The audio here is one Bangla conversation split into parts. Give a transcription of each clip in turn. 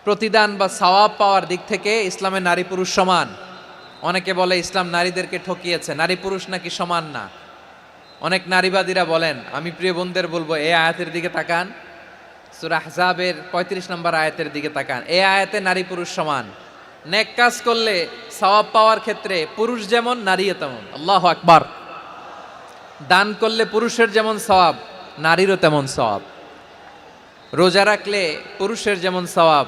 প্রতিদান বা সওয়াব পাওয়ার দিক থেকে ইসলামে নারী পুরুষ সমান। অনেকে বলে ইসলাম নারীদেরকে ঠকিয়েছে, নারী পুরুষ নাকি সমান না। অনেক নারীবাদীরা বলেন, আমি প্রিয় বোনদের বলবো এই আয়াতের দিকে তাকান, সূরা আহজাবের 35 নম্বর আয়াতের দিকে তাকান। এই আয়াতে নারী পুরুষ সমান। নেক কাজ করলে সওয়াব পাওয়ার ক্ষেত্রে পুরুষ যেমন নারীও তেমন। আল্লাহু আকবার। দান করলে পুরুষের যেমন সওয়াব, নারীরও তেমন সওয়াব। রোজা রাখলে পুরুষের যেমন সওয়াব,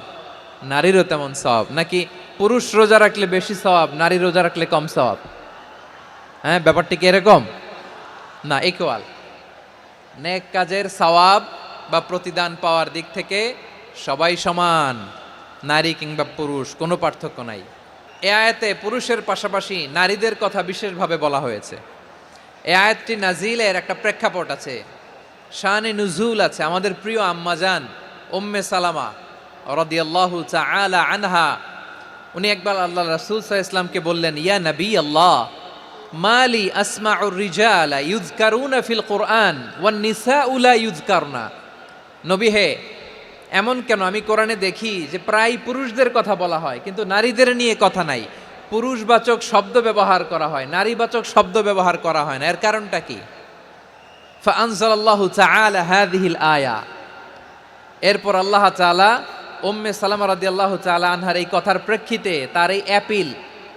নারীরও তেমন সওয়াব। নাকি পুরুষ রোজা রাখলে বেশি সওয়াব, নারী রোজা রাখলে কম সওয়াব? হ্যাঁ, ব্যাপারটি কি এরকম না? ইকুয়াল। নেক কাজের সওয়াব বা প্রতিদান পাওয়ার দিক থেকে সবাই সমান, নারী কিংবা পুরুষ কোনো পার্থক্য নাই। এ আয়াতে পুরুষের পাশাপাশি নারীদের কথা বিশেষভাবে বলা হয়েছে। এই আয়াতটি নাজিলের একটা প্রেক্ষাপট আছে, শানে নুজুল আছে। আমাদের প্রিয় আম্মাজান উম্মে সালামা রাদিয়াল্লাহু তাআলা আনহা, উনি একবার আল্লাহ রাসূল সাল্লাল্লাহু আলাইহি ওয়াসাল্লামকে বললেন, ইয়া নবী আল্লাহ, মালি আসমাউর রিজালা ইউযকারুনা ফিল কুরআন ওয়ান নিসাউ লা ইউযকারনা। নবী হে, এমন কেন আমি কোরআনে দেখি যে প্রায় পুরুষদের কথা বলা হয় কিন্তু নারীদের নিয়ে কথা নাই। পুরুষবাচক শব্দ ব্যবহার করা হয়, নারীবাচক শব্দ ব্যবহার করা হয় না। এর কারণটা কি? ফাআনজালাল্লাহু তাআলা হাযিহিল আয়া। এরপর আল্লাহ তাআলা উম্মে সালামা রাদিয়াল্লাহু তাআলা আনহার এই কথার প্রেক্ষিতে, তার এই অ্যাপিল,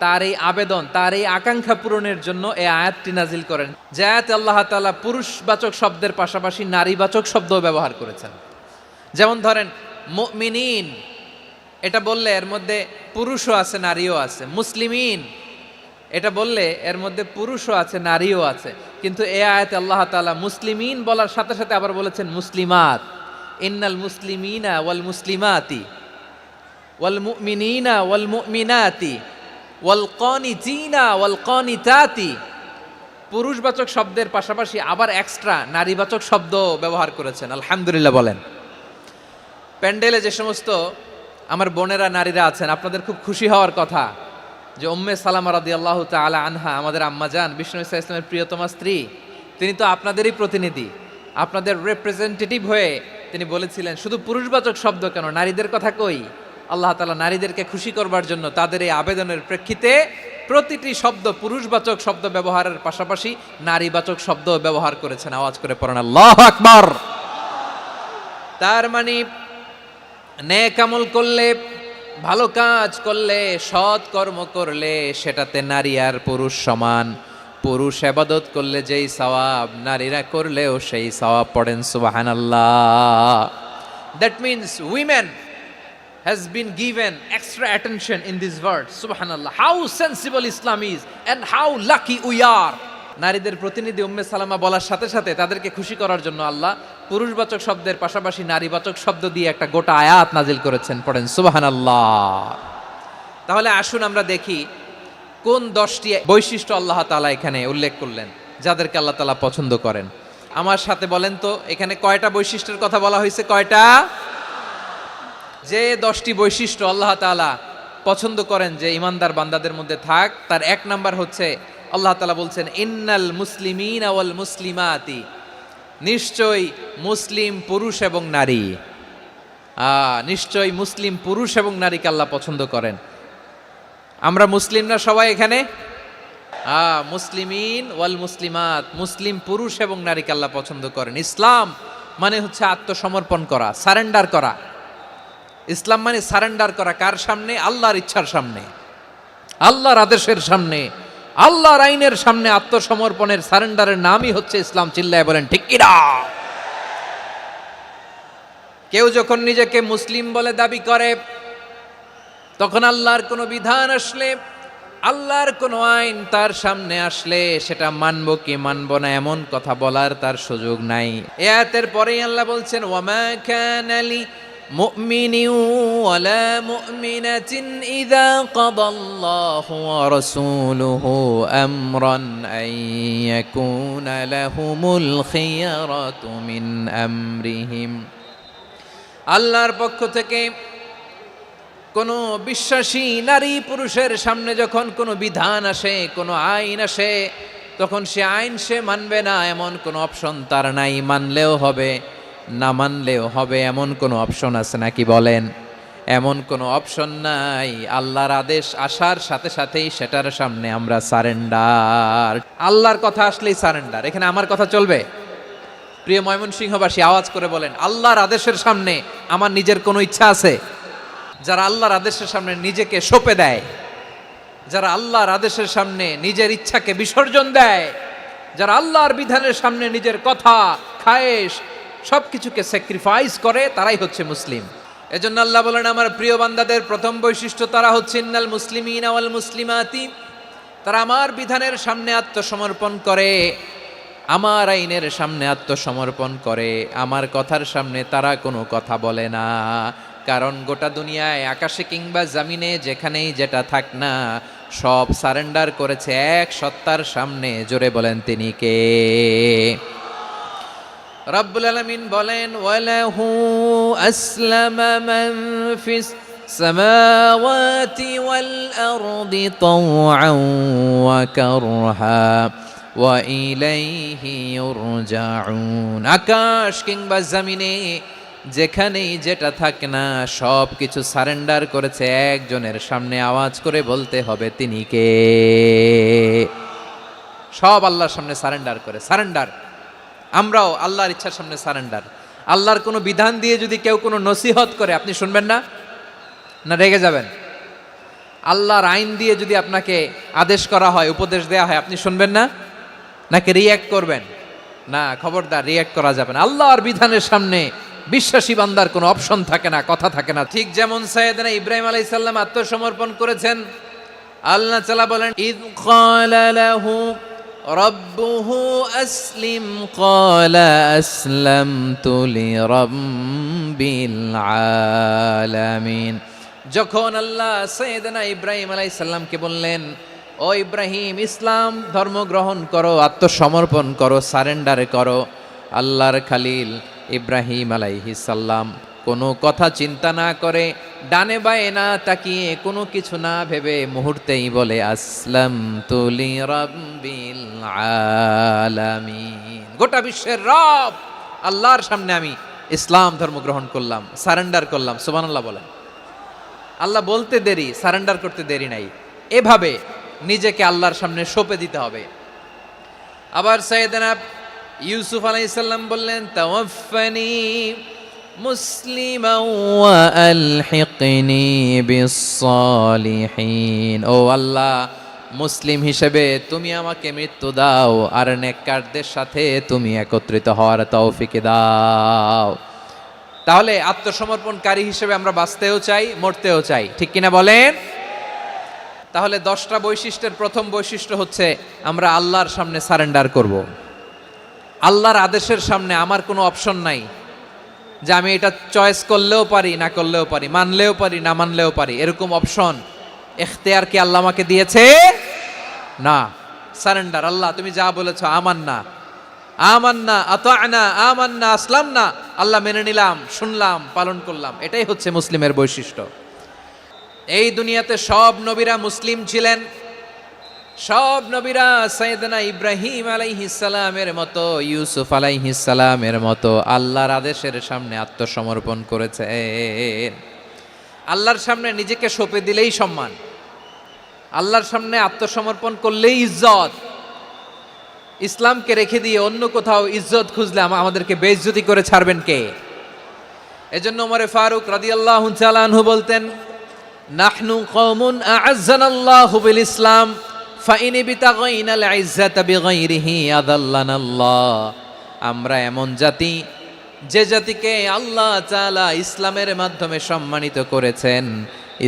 তার এই আবেদন, তার এই আকাঙ্ক্ষা পূরণের জন্য এই আয়াতটি নাজিল করেন। যে আয়াতে আল্লাহ তাআলা পুরুষবাচক শব্দের পাশাপাশি নারীবাচক শব্দও ব্যবহার করেছেন। যেমন ধরেন মুমিনিন, এটা বললে এর মধ্যে পুরুষও আছে নারীও আছে। মুসলিমিন, এটা বললে এর মধ্যে পুরুষও আছে নারীও আছে। কিন্তু এই আয়াতে আল্লাহ তাআলা মুসলিমিন বলার সাথে সাথে আবার বলেছেন মুসলিমাত। ইন্নাল মুসলিমিনা ওয়াল মুসলিমাতি ওয়াল মুমিনিনা ওয়াল মুমিনাতি ওয়াল কানিতিনা ওয়াল কানিতাতি। পুরুষবাচক শব্দের পাশাপাশি আবার এক্সট্রা নারীবাচক শব্দ ব্যবহার করেছেন। আলহামদুলিল্লাহ বলেন। প্যান্ডেলে যে সমস্ত আমার বোনেরা নারীরা আছেন, আপনাদের খুব খুশি হওয়ার কথা যে উম্মে সালামা রাদিয়াল্লাহু তাআলা আনহা, আমাদের আম্মাজান বিষ্ণু ইসা ইসলামের প্রিয়তমা স্ত্রী, তিনি তো আপনাদেরই প্রতিনিধি, আপনাদের রিপ্রেজেন্টেটিভ হয়ে তিনি বলেছিলেন শুধু পুরুষবাচক শব্দ কেন, নারীদের কথা কই। আল্লাহ তাআলা নারীদেরকে খুশি করবার জন্য তাদের এই আবেদনের প্রেক্ষিতে প্রতিটি শব্দ পুরুষবাচক শব্দ ব্যবহারের পাশাপাশি নারীবাচক শব্দ ব্যবহার করেছেন। আওয়াজ করে পড়েন আল্লাহু আকবার। তার মানে নেক আমল করলে, ভালো কাজ করলে, সৎ কর্ম করলে সেটাতে নারী আর পুরুষ সমান। পুরুষ ইবাদত করলে যেই সওয়াব, নারীরা করলেও সেই সওয়াব। পড়েন সুবহানাল্লাহ। That means women has been given extra attention in this word. Subhanallah, how sensible Islam is and how lucky we are. নারীদের প্রতিনিধি উম্মে সালামা বলার সাথে সাথে তাদেরকে খুশি করার জন্য আল্লাহ পুরুষবাচক শব্দের পাশাপাশি নারীবাচক শব্দ দিয়ে একটা গোটা আয়াত নাজিল করেছেন। পড়েন সুবহানাল্লাহ। তাহলে আসুন আমরা দেখি কোন 10টি বৈশিষ্ট্য আল্লাহ তাআলা এখানে উল্লেখ করলেন যাদেরকে আল্লাহ তাআলা পছন্দ করেন। আমার সাথে বলেন তো, এখানে কয়টা বৈশিষ্ট্যের কথা বলা হয়েছে? কয়টা? যে 10টি বৈশিষ্ট্য আল্লাহ তাআলা পছন্দ করেন যে ইমানদার বান্দাদের মধ্যে থাক, তার 1 নাম্বার হচ্ছে আল্লাহ তাআলা বলছেন ইন্নাল মুসলিমিনা ওয়াল মুসলিমাতি, নিশ্চয়ই মুসলিম পুরুষ এবং নারী। নিশ্চয়ই মুসলিম পুরুষ এবং নারীকে আল্লাহ পছন্দ করেন। আমরা মুসলিম না সবাই এখানে? মুসলিমিন ওয়াল মুসলিমাত, মুসলিম পুরুষ এবং নারীকে আল্লাহ পছন্দ করেন। ইসলাম মানে হচ্ছে আত্মসমর্পণ করা, সারেন্ডার করা। ইসলাম মানে সারেন্ডার করা কার সামনে? আল্লাহর ইচ্ছার সামনে, আল্লাহর আদেশের সামনে, আল্লাহর আইনের সামনে আত্মসমর্পণের, সারেন্ডারের নামই হচ্ছে ইসলাম। চিল্লায় বলেন ঠিক কিনা? কেউ যখন নিজেকে মুসলিম বলে দাবি করে, তখন আল্লাহর কোনো বিধান আসলে, আল্লাহর কোনো আইন তার সামনে আসলে সেটা মানবো কি মানবো না এমন কথা বলার তার সুযোগ নাই। এই আয়াতের পরেই আল্লাহ বলছেন ওয়ামা কানা লি মুমিনিন ওয়ালা মুমিনাতিন ইযা কাদাল্লাহু ওয়া রাসূলুহু আমরান আন ইয়াকুনা লাহুমুল খিয়ারাতু মিন আমরিহিম। আল্লাহর পক্ষ থেকে কোনো বিশ্বাসী নারী পুরুষের সামনে যখন কোনো বিধান আসে, কোনো আইন আসে, তখন সে আইন সে মানবে না এমন কোনো অপশন তার নাই। মানলেও হবে, না মানলেও হবে এমন কোনো অপশন আছে নাকি বলেন? এমন কোনো অপশন নাই। আল্লাহর আদেশ আসার সাথে সাথেই সেটার সামনে আমরা সারেন্ডার। আল্লাহর কথা আসলেই সারেন্ডার। এখানে আমার কথা চলবে? প্রিয় ময়মনসিংহবাসী, আওয়াজ করে বলেন, আল্লাহর আদেশের সামনে আমার নিজের কোনো ইচ্ছা আছে? যারা আল্লাহর আদেশের সামনে নিজেকে সঁপে দেয়, যারা আল্লাহর আদেশের সামনে নিজের ইচ্ছাকে বিসর্জন দেয়, যারা আল্লাহর বিধানের সামনে নিজের কথা, খায়েশ সবকিছুকে স্যাক্রিফাইস করে, তারাই হচ্ছে মুসলিম। এজন্য আল্লাহ বলেন, আমার প্রিয় বান্দাদের প্রথম বৈশিষ্ট্য তারা হচ্ছে ইন্নাল মুসলিমিনা ওয়াল মুসলিমাতি, তারা আমার বিধানের সামনে আত্মসমর্পণ করে, আমার আইনের সামনে আত্মসমর্পণ করে, আমার কথার সামনে তারা কোনো কথা বলে না। কারণ গোটা দুনিয়ায় আকাশে কিংবা জামিনে যেখানেই যেটা থাক না, সব সারেন্ডার করেছে এক সত্তার সামনে। জোরে বলেন, তিনি কে? রব্বুল আলামিন বলেন, ওয়ালাহু আসলামা মান ফিস সামাওয়াতি ওয়াল আরদি তাওআন ওয়া কারহা ওয়া ইলাইহি ইউরজাউন। আকাশ কিংবা জমিনে যেখানেই যেটা থাকে না, সব কিছু সারেন্ডার করেছে একজনের সামনে। আওয়াজ করে বলতে হবে, তিনি কে? সব আল্লাহর সামনে সারেন্ডার করে। সারেন্ডার। আমরাও আল্লাহর ইচ্ছার সামনে সারেন্ডার। আল্লাহর কোনো বিধান দিয়ে যদি কেউ কোনো নসিহত করে, আপনি শুনবেন না? না রেগে যাবেন? আল্লাহর আইন দিয়ে যদি আপনাকে আদেশ করা হয়, উপদেশ দেয়া হয়, আপনি শুনবেন না? নাকি রিয়্যাক্ট করবেন? না, খবরদার, রিয়্যাক্ট করা যাবে না। আল্লাহর বিধানের সামনে বিশ্বাসী বান্দার কোনো অপশন থাকে না, কথা থাকে না। ঠিক যেমন সাইয়েদনা ইব্রাহিম আলাইহিস সালাম আত্মসমর্পণ করেছেন। আল্লাহ তাআলা বলেন, ইয ক্বালা লাহু রাব্বুহু আসলিম ক্বালা আসলামতু লিরাব্বিল আলামিন। যখন আল্লাহ সাইয়েদনা ইব্রাহিম আলাইহিস সালামকে বললেন, ও ইব্রাহিম, ইসলাম ধর্ম গ্রহণ করো, আত্মসমর্পণ করো, সারেন্ডার করো, আল্লাহর খালিল ইব্রাহিম আলাইহিস সালাম কোনো কথা চিন্তা না করে, ডানে বায়ে না তাকিয়ে, কোনো কিছু না ভেবে মুহূর্তেই বলে, আসলামতু লিরাব্বিল আলামিন। গোটা বিশ্বের রব আল্লাহর সামনে আমি ইসলাম ধর্ম গ্রহণ করলাম, সারেন্ডার করলাম। সুবহানাল্লাহ বলেন। আল্লাহ বলতে দেরি, সারেন্ডার করতে দেরি নাই। এভাবে নিজেকে আল্লাহর সামনে সঁপে দিতে হবে। আবার সাইয়েদনা ইউসুফ আলাইহিস সালাম বললেন, তাওয়াফফানি মুসলিমান ওয়া আলহিকনি বিস-সালিহিন। ও আল্লাহ, মুসলিম হিসেবে তুমি আমাকে মৃত্যু দাও, আর নেককারদের সাথে তুমি একত্রিত হওয়ার তৌফিক দাও। তাহলে আত্মসমর্পণকারী হিসেবে আমরা বাঁচতেও চাই, মরতেও চাই, ঠিক কিনা বলেন? তাহলে 10টা বৈশিষ্ট্যের প্রথম বৈশিষ্ট্য হচ্ছে আমরা আল্লাহর সামনে সারেন্ডার করব। আল্লাহর আদেশের সামনে আমার কোনো অপশন নাই যে আমি এটা চয়েস করলেও পারি, না করলেও পারি, মানলেও পারি, না মানলেও পারি, এরকম অপশন এখতিয়ার কি আল্লাহ আমাকে দিয়েছে? না। সারেন্ডার। আল্লাহ তুমি যা বলেছো, আমান্না আমান্না আতা'না আমান্না আসলামনা, আল্লাহ মেনে নিলাম, শুনলাম, পালন করলাম। এটাই হচ্ছে মুসলিমের বৈশিষ্ট্য। এই দুনিয়াতে সব নবীরা মুসলিম ছিলেন। সব নবীরা সাইয়েদনা ইব্রাহিম আলাইহিস সালামের মতো, ইউসুফ আলাইহিস সালামের মতো আল্লাহর আদেশের সামনে আত্মসমর্পণ করেছেন। আল্লাহর সামনে নিজেকে সঁপে দিলেই সম্মান, আল্লাহর সামনে আত্মসমর্পণ করলেই ইজ্জত। ইসলামকে রেখে দিয়ে অন্য কোথাও ইজ্জত খুঁজলে আমাদেরকে বেইজ্জতি করে ছাড়বেন কে? এজন্য ওমর ফারুক রাদিয়াল্লাহু তাআলা আনহু বলতেন, নাহনু কওমুন আ'আজ্জানাল্লাহু বিল ইসলাম ফাইন বিতাগাইনাল ইজ্জাতা বিগাইরিহি আযাল্লানাল্লাহ। আমরা এমন জাতি, যে জাতিকে আল্লাহ তাআলা ইসলামের মাধ্যমে সম্মানিত করেছেন।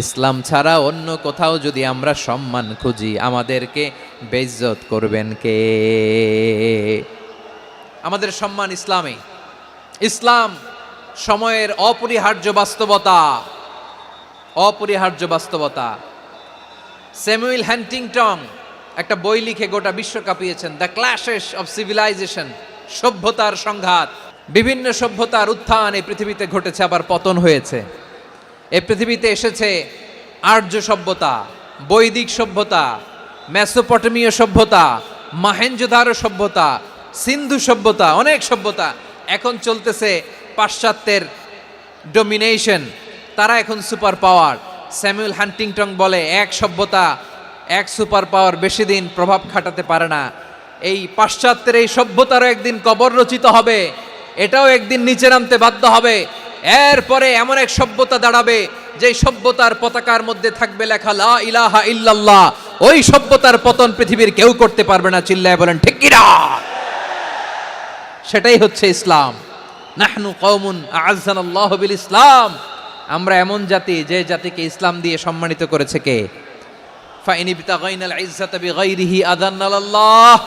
ইসলাম ছাড়া অন্য কোথাও যদি আমরা সম্মান খুঁজি, আমাদেরকে বেইজ্জত করবেন কে? আমাদের সম্মান ইসলামে। ইসলাম সময়ের অপরিহার্য বাস্তবতা, অপরিহার্য বাস্তবতা। স্যামুয়েল হ্যান্টিংটন একটা বই লিখে গোটা বিশ্ব কাঁপিয়েছেন, দ্য ক্ল্যাশেস অফ সিভিলাইজেশন, সভ্যতার সংঘাত। বিভিন্ন সভ্যতার উত্থান এই পৃথিবীতে ঘটেছে, আবার পতন হয়েছে। এই পৃথিবীতে এসেছে আর্য সভ্যতা, বৈদিক সভ্যতা, মেসোপটেমীয় সভ্যতা, মহেঞ্জোদারো সভ্যতা, সিন্ধু সভ্যতা, অনেক সভ্যতা। এখন চলতেছে পাশ্চাত্যের ডোমিনেশন, তারা এখন সুপার পাওয়ার। স্যামুয়েল হান্টিংটন বলে এক সভ্যতা এক সুপার পাওয়ার বেশি দিন প্রভাব খাটাতে পারে না। এই পাশ্চাত্যের এই সভ্যতারও একদিন কবর রচিত হবে, এটাও একদিন নিচে নামতে বাধ্য হবে। এরপরে এমন এক সভ্যতা দাঁড়াবে যে সভ্যতার পতাকার মধ্যে থাকবে লেখা লা ইলাহা ইল্লাল্লাহ। ওই সভ্যতার পতন পৃথিবীর কেউ করতে পারবে না, চিল্লায় বলেন ঠিক কি না? সেটাই হচ্ছে ইসলাম। নাহনু কওমুন আ'আজ্জানাল্লাহু বিল ইসলাম, আমরা এমন জাতি যে জাতিকে ইসলাম দিয়ে সম্মানিত করেছে কে? ফাইন ইবতাগাইনাল ইজ্জাতা বিগাইরিহি আযান্নাল্লাহ,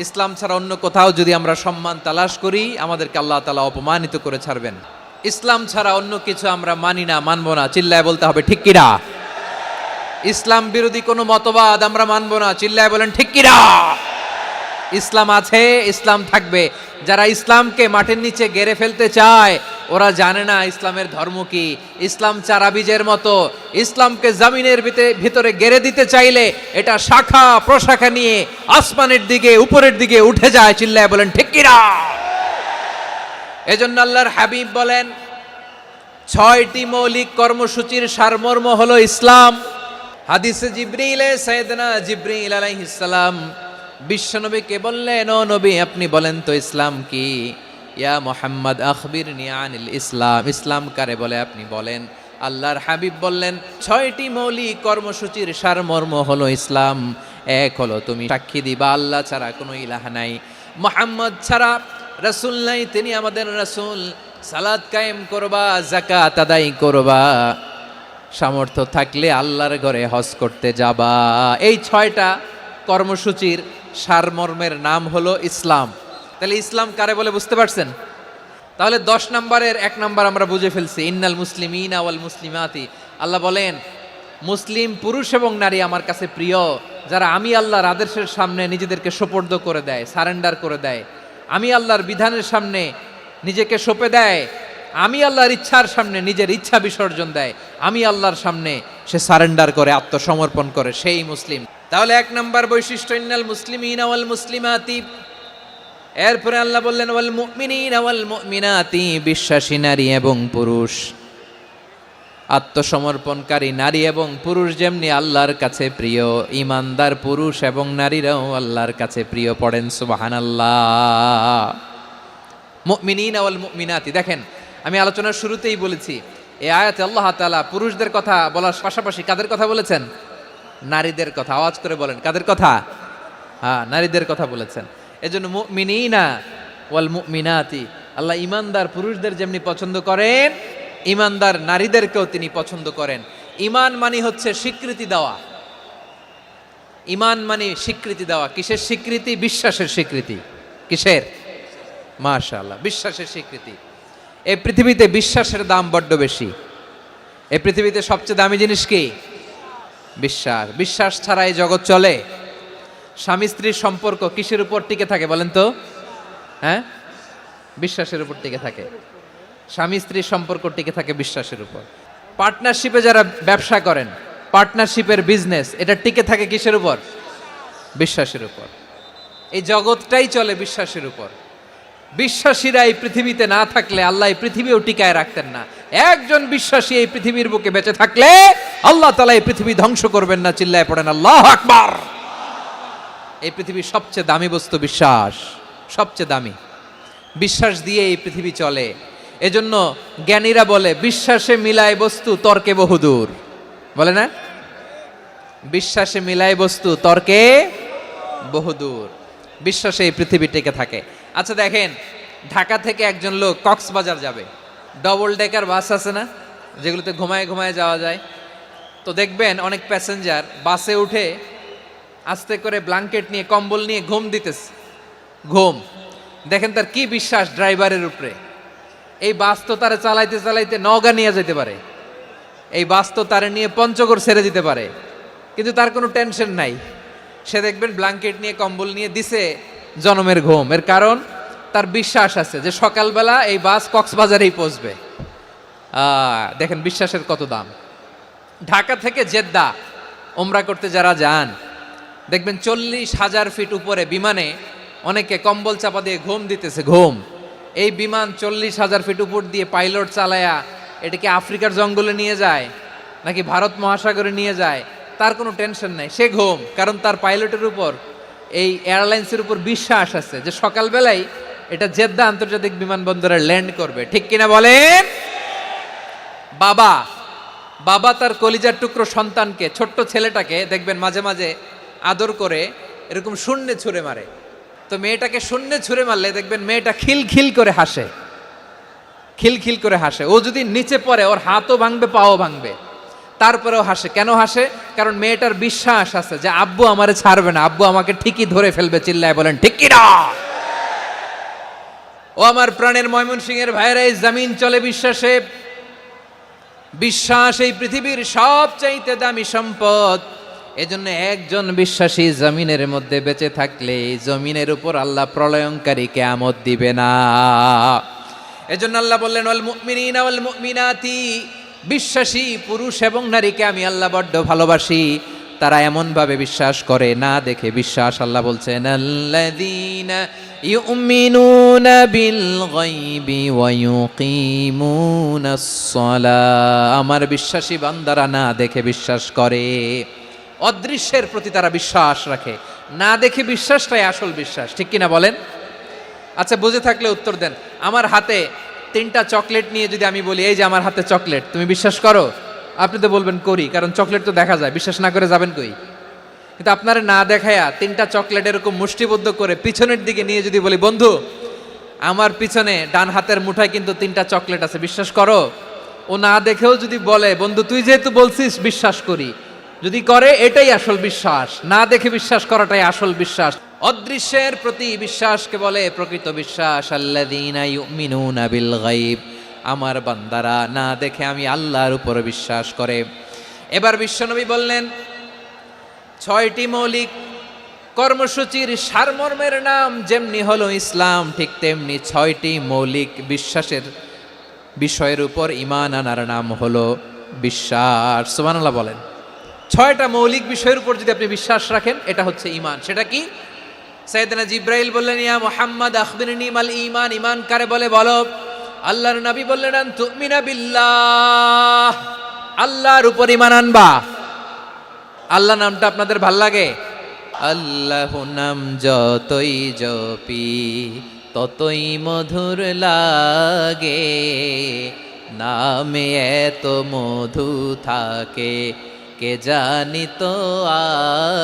ইসলাম ছাড়া অন্য কোথাও যদি আমরা সম্মান তালাশ করি আমাদেরকে আল্লাহ তাআলা অপমানিত করে ছাড়বেন। ইসলাম ছাড়া অন্য কিছু আমরা মানি না, মানব না, চিল্লায় বলতে হবে ঠিক কি না? ইসলাম বিরোধী কোনো মতবাদ আমরা মানব না, চিল্লায় বলেন ঠিক কি না? ইসলাম আছে, ইসলাম থাকবে। যারা ইসলামকে মাটির নিচে গেড়ে ফেলতে চায় ওরা জানে না ইসলামের ধর্ম কি। ইসলাম চারা বীজের মতো, ইসলামকে জমিনের ভিতরে গেড়ে দিতে চাইলে এটা শাখা প্রশাখা নিয়ে আসমানের দিকে উপরের দিকে উঠে যায়, চিল্লায় বলেন ঠিক কি না? এজন্য আল্লাহর হাবিব বলেন 6টি মৌলিক কর্মসূচির সারমর্ম হলো ইসলাম। হাদিসে জিবরিলে সাইয়েদনা জিবরিল আলাইহিস সালাম বিশ্বনবীকে বললেন, ও নবী আপনি বলেন তো ইসলাম কি? ইয়া মুহাম্মদ আখবিরনি আনিল ইসলাম, ইসলাম কারে বলে আপনি বলেন। আল্লাহর হাবিব বললেন 6টি মৌলিক কর্মসূচির সারমর্ম হলো ইসলাম। এক হলো তুমি সাক্ষী দিবা আল্লাহ ছাড়া কোনো ইলাহ নাই, মুহাম্মদ ছাড়া রাসূল নাই, তিনি আমাদের রাসূল। সালাত কায়েম করবা, যাকাত আদায় করবা, সামর্থ্য থাকলে আল্লাহর ঘরে হজ করতে যাবা। এই 6টা কর্মসূচির সারমর্মের নাম হলো ইসলাম। তাহলে ইসলাম কারে বলে বুঝতে পারছেন? তাহলে 10 নম্বরের 1 নম্বর আমরা বুঝে ফেলছি, ইন্নাল মুসলিমিনা ওয়াল মুসলিমাতি। আল্লাহ বলেন মুসলিম পুরুষ এবং নারী আমার কাছে প্রিয়, যারা আমি আল্লাহর আদেশের সামনে নিজেদেরকে সোপর্দ করে দেয়, সারেন্ডার করে দেয়, আমি আল্লাহর বিধানের সামনে নিজেকে সঁপে দেয়, আমি আল্লাহর ইচ্ছার সামনে নিজের ইচ্ছা বিসর্জন দেয়, আমি আল্লাহর সামনে সে সারেন্ডার করে, আত্মসমর্পণ করে, সেই মুসলিম। তাহলে 1 নম্বর বৈশিষ্ট্য ইন্নাল মুসলিমিনা ওয়াল মুসলিমাতি। এরপরে আল্লাহ বললেন ওয়াল মুমিনিনা ওয়াল মুমিনাতি, বিশ্বাসী নারী এবং পুরুষ, আত্মসমর্পণকারী নারী এবং পুরুষ যেমনি আল্লাহর কাছে প্রিয়, ইমানদার পুরুষ এবং নারীরাও আল্লাহর কাছে প্রিয়। পড়েন সুবহানাল্লাহ। মুমিনিনা ওয়াল মুমিনাতি, দেখেন আমি আলোচনার শুরুতেই বলেছি এই আয়াতে আল্লাহ তাআলা পুরুষদের কথা বলার পাশাপাশি কাদের কথা বলেছেন? নারীদের কথা। আওয়াজ করে বলেন কাদের কথা? হ্যাঁ, নারীদের কথা বলেছেন। এজন্য মুমিনিনা ওয়াল মুমিনাতি, আল্লাহ ইমানদার পুরুষদের যেমনি পছন্দ করেন ইমানদার নারীদেরকেও তিনি পছন্দ করেন। ঈমান মানে হচ্ছে স্বীকৃতি দেওয়া। ঈমান মানে স্বীকৃতি দেওয়া। কিসের স্বীকৃতি? বিশ্বাসের স্বীকৃতি। কিসের? মাশাআল্লাহ, বিশ্বাসের স্বীকৃতি। এই পৃথিবীতে বিশ্বাসের দাম বড্ড বেশি। এই পৃথিবীতে সবচেয়ে দামি জিনিস কি? বিশ্বাস। বিশ্বাস ছাড়া এই জগৎ চলে? স্বামী স্ত্রীর সম্পর্ক কিসের উপর টিকে থাকে বলেন তো? হ্যাঁ, বিশ্বাসের উপর টিকে থাকে। স্বামী স্ত্রীর সম্পর্ক টিকে থাকে বিশ্বাসের উপর। পার্টনারশিপে যারা ব্যবসা করেন, পার্টনারশিপের বিজনেস, এটা টিকে থাকে কিসের উপর? বিশ্বাসের উপর। এই জগৎটাই চলে বিশ্বাসের উপর। বিশ্বাসীরা এই পৃথিবীতে না থাকলে আল্লাহ এই পৃথিবীও টিকায় রাখতেন না। একজন বিশ্বাসী এই পৃথিবীর বুকে বেঁচে থাকলে আল্লাহ তাআলা এই পৃথিবী ধ্বংস করবেন না। চিল্লায় পড়েন আল্লাহু আকবার। এই পৃথিবীর সবচেয়ে দামি বস্তু বিশ্বাস, সবচেয়ে দামি। বিশ্বাস দিয়ে এই পৃথিবী চলে। এজন্য জ্ঞানীরা বলে বিশ্বাসে মিলায় বস্তু তর্কে বহুদূর, বলে না? বিশ্বাসে মিলায় বস্তু তর্কে বহুদূর। বিশ্বাসে এই পৃথিবী টিকে থাকে। আচ্ছা দেখেন, ঢাকা থেকে একজন লোক কক্সবাজার যাবে, ডবল ডেকার বাস আছে না যেগুলোতে ঘুমায় ঘুমায় যাওয়া যায়, তো দেখবেন অনেক প্যাসেঞ্জার বাসে উঠে আস্তে করে ব্ল্যাঙ্কেট নিয়ে কম্বল নিয়ে ঘুম দিতেছে। ঘুম দেখেন তার কি বিশ্বাস ড্রাইভারের উপরে। এই বাস তো তারা চালাইতে চালাইতে নওগাঁ নিয়ে যেতে পারে, এই বাস তো তারা নিয়ে পঞ্চগড় ছেড়ে দিতে পারে, কিন্তু তার কোনো টেনশন নাই। সে দেখবেন ব্ল্যাঙ্কেট নিয়ে কম্বল নিয়ে দিছে জনমের ঘুম। এর কারণ তার বিশ্বাস আছে যে সকালবেলা এই বাস কক্সবাজারেই পৌঁছবে। দেখেন বিশ্বাসের কত দাম। ঢাকা থেকে জেদ্দা ওমরা করতে যারা যান দেখবেন 40,000 ফিট উপরে বিমানে অনেকে কম্বল চাপা দিয়ে ঘুম দিতেছে। ঘুম, এই বিমান 40,000 ফিট উপর দিয়ে পাইলট চালায়া এটাকে আফ্রিকার জঙ্গলে নিয়ে যায় নাকি ভারত মহাসাগরে নিয়ে যায়, তার কোনো টেনশন নাই, সে ঘুম। কারণ তার পাইলটের উপর, এই এয়ারলাইন্সের উপর বিশ্বাস আছে যে সকালবেলায় এটা জেদ্দা আন্তর্জাতিক বিমানবন্দরে ল্যান্ড করবে। ঠিক কিনা বলেন? বাবা বাবা তার কলিজার টুকরো সন্তানকে, ছোট্ট ছেলেটাকে দেখবেন মাঝে মাঝে আদর করে এরকম শূন্যে ছুঁড়ে মারে। তো মেয়েটাকে শূন্যে ছুঁড়ে মারলে দেখবেন মেয়েটা খিলখিল করে হাসে, খিলখিল করে হাসে। ও যদি নিচে পড়ে ওর হাতও ভাঙবে, পাও ভাঙবে, তারপরেও হাসে। কেন হাসে? কারণ মেয়েটার বিশ্বাস আছে যে আব্বু আমারে ছাড়বে না, আব্বু আমাকে ঠিকই ধরে ফেলবে। চিল্লায় বলেন ঠিক কি না? ও আমার প্রাণের ময়মনসিংহের ভাইরা, এই জমিন চলে বিশ্বাসে। বিশ্বাস এই পৃথিবীর সবচাইতে দামি সম্পদ। এজন্য একজন বিশ্বাসী জমিনের মধ্যে বেঁচে থাকলে এই জমিনের উপর আল্লাহ প্রলয়ঙ্কারী কিয়ামত দিবে না। এজন্য আল্লাহ বললেন ওয়াল মুমিনিনা ওয়াল মুমিনাতি, বিশ্বাসী পুরুষ এবং নারীকে আমি আল্লাহ বড্ড ভালোবাসি। তারা এমন ভাবে বিশ্বাস করে না দেখে বিশ্বাস। আল্লাহ বলছেন আল্লাযীনা ইউমিনুনা বিল গায়বি ওয়া ইউকিমুনাস সালাহ, আমার বিশ্বাসী বান্দারা না দেখে বিশ্বাস করে। অদৃশ্যের প্রতি তারা বিশ্বাস রাখে, না দেখে বিশ্বাসটাই আসল বিশ্বাস। ঠিক কিনা বলেন? আচ্ছা, বুঝে থাকলে উত্তর দেন। আমার হাতে 3টা চকলেট নিয়ে যদি আমি বলি এই যে আমার হাতে চকলেট, তুমি বিশ্বাস করো? আপনি তো বলবেন করি, কারণ চকলেট তো দেখা যায়, বিশ্বাস না করে যাবেন কই? কিন্তু আপনারা না দেখায়া 3টা চকলেট এরকম মুষ্টিবদ্ধ করে পিছনের দিকে নিয়ে যদি বলি বন্ধু আমার পিছনে ডান হাতের মুঠায় কিন্তু 3টা চকলেট আছে, বিশ্বাস করো? ও না দেখেও যদি বলে বন্ধু তুই যেহেতু বলছিস বিশ্বাস করি, যদি করে এটাই আসল বিশ্বাস। না দেখে বিশ্বাস করাটাই আসল বিশ্বাস। অদৃশ্যের প্রতি বিশ্বাসকে বলে প্রকৃত বিশ্বাস। আল্লাযীনা ইউমিনুনা বিল গায়ব, আমার বান্দারা না দেখে আমি আল্লাহর উপর বিশ্বাস করে। এবার বিশ্বনবী বললেন 6টি মৌলিক কর্মসূচির সারমর্মের নাম যেমনি হলো ইসলাম, ঠিক তেমনি 6টি মৌলিক বিশ্বাসের বিষয়ের উপর ঈমান আনার নাম হলো বিশ্বাস। সুবহানাল্লাহ বলেন। 6টা মৌলিক বিষয়ের উপর যদি আপনি বিশ্বাস রাখেন এটা হচ্ছে ঈমান। সেটা কি? সাইয়েদনা জিব্রাইল বললেন ইয়া মুহাম্মদ আখবিরনি মাল ঈমান, ঈমান কারে বলে বলো। আল্লাহর নবী বললেন আন তুমিনা বিল্লাহ, আল্লাহর উপর ঈমান আনবা। আল্লাহ নামটা আপনাদের ভাল লাগে? আল্লাহ নাম যতই জপি ততই মধুর লাগে, নামে এত মধু থাকে কে জানি তো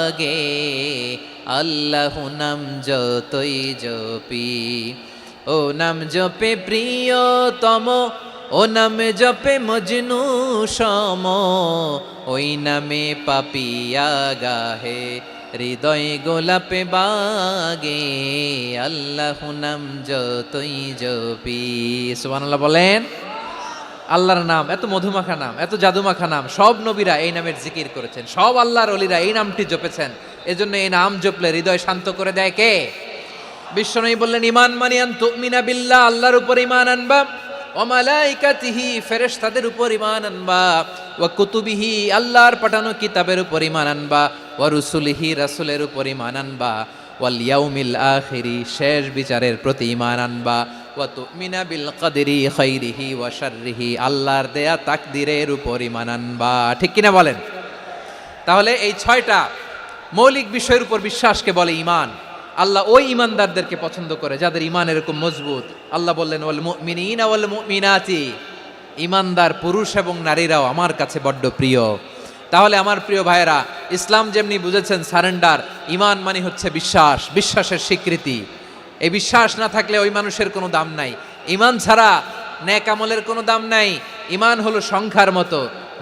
আগে। আল্লাহ নাম যতই জপি, ও নাম জপে প্রিয়তম, ও নামে জপে মজনু সম, ওই নামে পাপিয়া গাহে হৃদয় গোলাপে বাগে। আল্লাহ নাম যতই জপি। সুবহানাল্লাহ বলেন। আল্লাহর নাম এত মধুমাখা নাম, এত জাদুমাখা নাম, সব নবীরা এই নামের জিকির করেছেন, সব আল্লাহর ওলিরা এই নামটি জপেছেন। এজন্য এই নাম জপলে হৃদয় শান্ত করে দেয় কে? বিশ্বনবী বললেন ঈমান মানে আন তুমিনা বিল্লাহ, আল্লাহর উপর ঈমান আনবা, ওয়া মালাইকাতিহি ফেরেশতাদের উপর ঈমান আনবা, ওয়া কুতুবিহি আল্লাহর পাঠানো কিতাবের উপর ঈমান আনবা, ওয়া রুসুলিহি রাসূলের উপর ঈমান আনবা, ওয়াল ইয়াউমিল আখিরি শেষ বিচারের প্রতি ঈমান আনবা, ওয়া তুমিনা বিল কদরি খাইরিহি ওয়া শাররিহি আল্লাহর দেয়া তাকদীরের উপর ঈমান আনবা। ঠিক কিনা বলেন? তাহলে এই 6টা মৌলিক বিষয়ের উপর বিশ্বাসকে বলে ঈমান। আল্লাহ ওই ঈমানদারদেরকে পছন্দ করে যাদের ঈমান এরকম মজবুত। আল্লাহ বললেন ওয়াল মুমিনিনা ওয়াল মুমিনাতি, ঈমানদার পুরুষ এবং নারীরাও আমার কাছে বড্ড প্রিয়। তাহলে আমার প্রিয় ভাইয়েরা, ইসলাম যেমনি বুঝেছেন সারেন্ডার, ঈমান মানে হচ্ছে বিশ্বাস, বিশ্বাসের স্বীকৃতি। এই বিশ্বাস না থাকলে ওই মানুষের কোনো দাম নাই। ঈমান ছাড়া নেক আমলের কোনো দাম নাই। ঈমান হলো সংখ্যার মতো,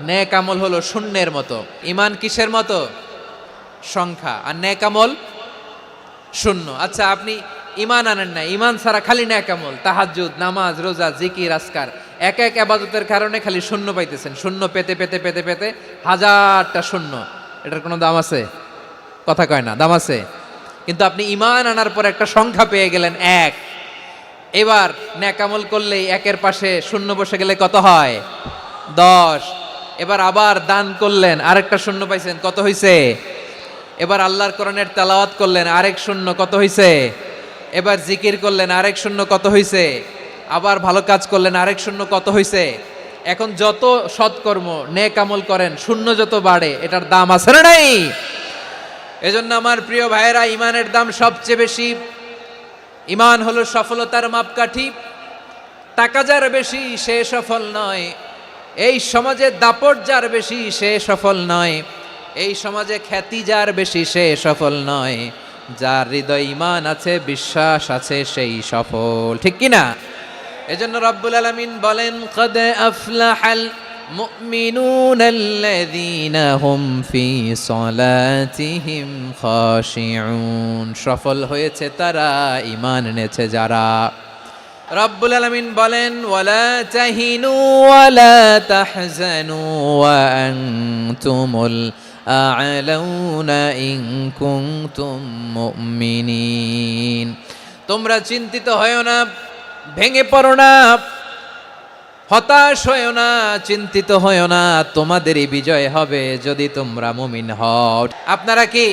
নেক আমল হলো শূন্যের মতো। ঈমান কিসের মতো? সংখ্যা, আর নেক আমল শূন্য। আচ্ছা, আপনি ঈমান আনেন না, ঈমান ছাড়া খালি নেক আমল, তাহাজ্জুদ, নামাজ, রোজা, জিকির, আজকার, এক এক ইবাদতের কারণে খালি শূন্য পাইতেছেন। শূন্য পেতে পেতে পেতে পেতে হাজারটা শূন্য। এটার কোনো দাম আছে? কথা কয় না, দাম আছে। কিন্তু আপনি ঈমান আনার পর একটা সংখ্যা পেয়ে গেলেন 1। এবার নেক আমল করলেই 1-এর পাশে শূন্য বসে গেলে কত হয়? 10। এবার আবার দান করলেন, আরেকটা শূন্য পাইছেন, কত হইছে? এবার আল্লাহর কোরআনের তেলাওয়াত করলেন, আরেক শূন্য, কত হইছে? এবার জিকির করলেন, আরেক শূন্য, কত হইছে? আবার ভালো কাজ করলেন, আরেক শূন্য, কত হইছে? এখন যত সৎকর্ম নেক আমল করেন শূন্য যত বাড়ে এটার দাম আছে না নাই? এজন্য আমার প্রিয় ভাইয়েরা, ইমানের দাম সবচেয়ে বেশি। ইমান হলো সফলতার মাপকাঠি। টাকা যার বেশি সে সফল নয়, এই সমাজে দাপট যার বেশি সে সফল নয়, এই সমাজে খ্যাতি যার বেশি সে সফল নয়, যার হৃদয় ঈমান আছে, বিশ্বাস আছে, সেই সফল। ঠিক কি না? এজন্য রব্বুল আলামিন বলেন, কদ আফলাহাল মুমিনুনাল্লাযীনা হুম ফি সলাতিহিম খাশিউন। সফল হয়েছে তারা, ঈমান এনেছে যারা। রব্বুল আলামিন বলেন, ওয়ালা তাহিনু ওয়ালা তাহজানু ওয়া আনতুমুল আ'লাউনা ইন কুনতুম মুমিনিন। তোমরা চিন্তিত হয়ো না, ভেঙে পড়ো না, হতাশ হয়ো না, চিন্তিত হয়ো না, তোমাদেরই বিজয় হবে যদি তোমরা মুমিন হও। আপনারা কি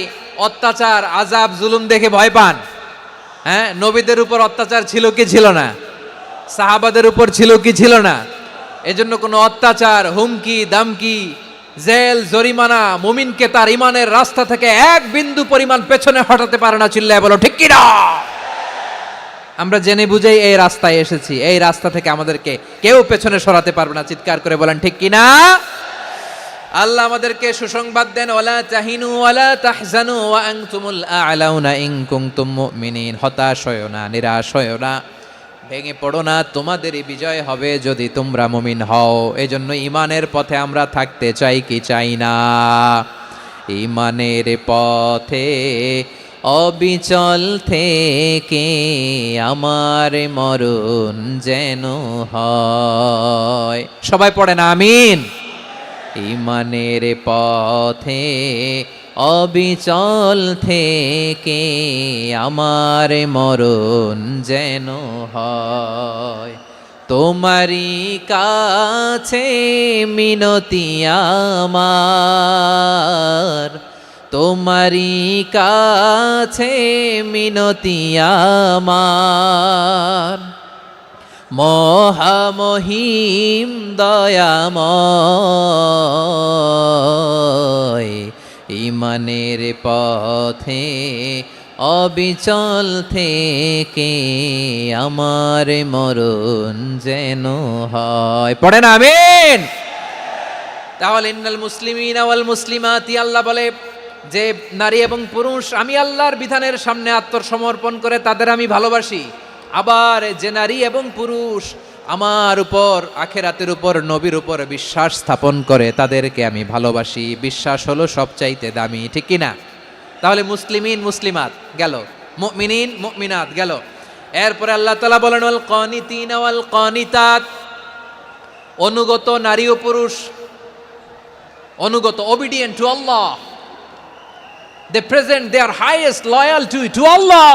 অত্যাচার, আযাব, জুলুম দেখে ভয় পান? হ্যাঁ, নবীদের উপর অত্যাচার ছিল কি ছিল না? সাহাবাদের উপর ছিল কি ছিল না? এজন্য কোনো অত্যাচার, হুমকি, দামকি, জেল, জরিমানা মুমিনকে তার ইমানের রাস্তা থেকে এক বিন্দু পরিমাণ পেছনে হটাতে পারে না। চিল্লায় বলো ঠিক কি না? আমরা জেনে বুঝেই এই রাস্তায় এসেছি, এই রাস্তা থেকে আমাদেরকে কেউ পেছনে সরাতে পারবে না। চিৎকার করে বলেন ঠিক কি না? আল্লাহ আমাদেরকে সুসংবাদ দেন, ওয়ালা তাহিনু ওয়ালা তাহজানু ওয়া আনতুমুল আ'লাউনা ইন কুনতুম মুমিনিন। হতাশ হয়ো না, নিরাশ হয়ো না, ভেঙে পড়ো না, তোমাদেরই বিজয় হবে যদি তোমরা মুমিন হও। এজন্য ঈমানের পথে আমরা থাকতে চাই কি চাই না? ঈমানের পথে অবিচল থেকে আমার মরণ যেন হয়। সবাই পড়েন আমিন। ঈমানের পথে অবিচল থেকে আমার মরণ যেন হয়। তোমারই কাছে মিনতি আমার, তোমারই কাছে মিনতি আমার, মহামহিম দয়াময়। ঈমানের পথে অবিচল থেকে আমার মরণ যেন হয়। পড়েন আমিন। তাহলে ইন্নাল মুসলিমিনা ওয়াল মুসলিমাতি, আল্লাহ বলে যে নারী এবং পুরুষ আমি আল্লাহর বিধানের সামনে আত্মসমর্পণ করে তাদের আমি ভালোবাসি। আবার যে নারী এবং পুরুষ আমার উপর, আখিরাতের উপর, নবীর উপর বিশ্বাস স্থাপন করে তাদেরকে আমি ভালোবাসি। বিশ্বাস হলো সবচাইতে দামি। ঠিক কি না? তাহলে মুসলিমিন মুসলিমাত গেল, মুমিনিন মুমিনাত গেল। এরপরে আল্লাহ তাআলা বলেন, ওয়াল কানিতিনা ওয়াল কানিতাত। অনুগত নারী ও পুরুষ, অনুগত, obedient to Allah, they present their highest loyalty to Allah।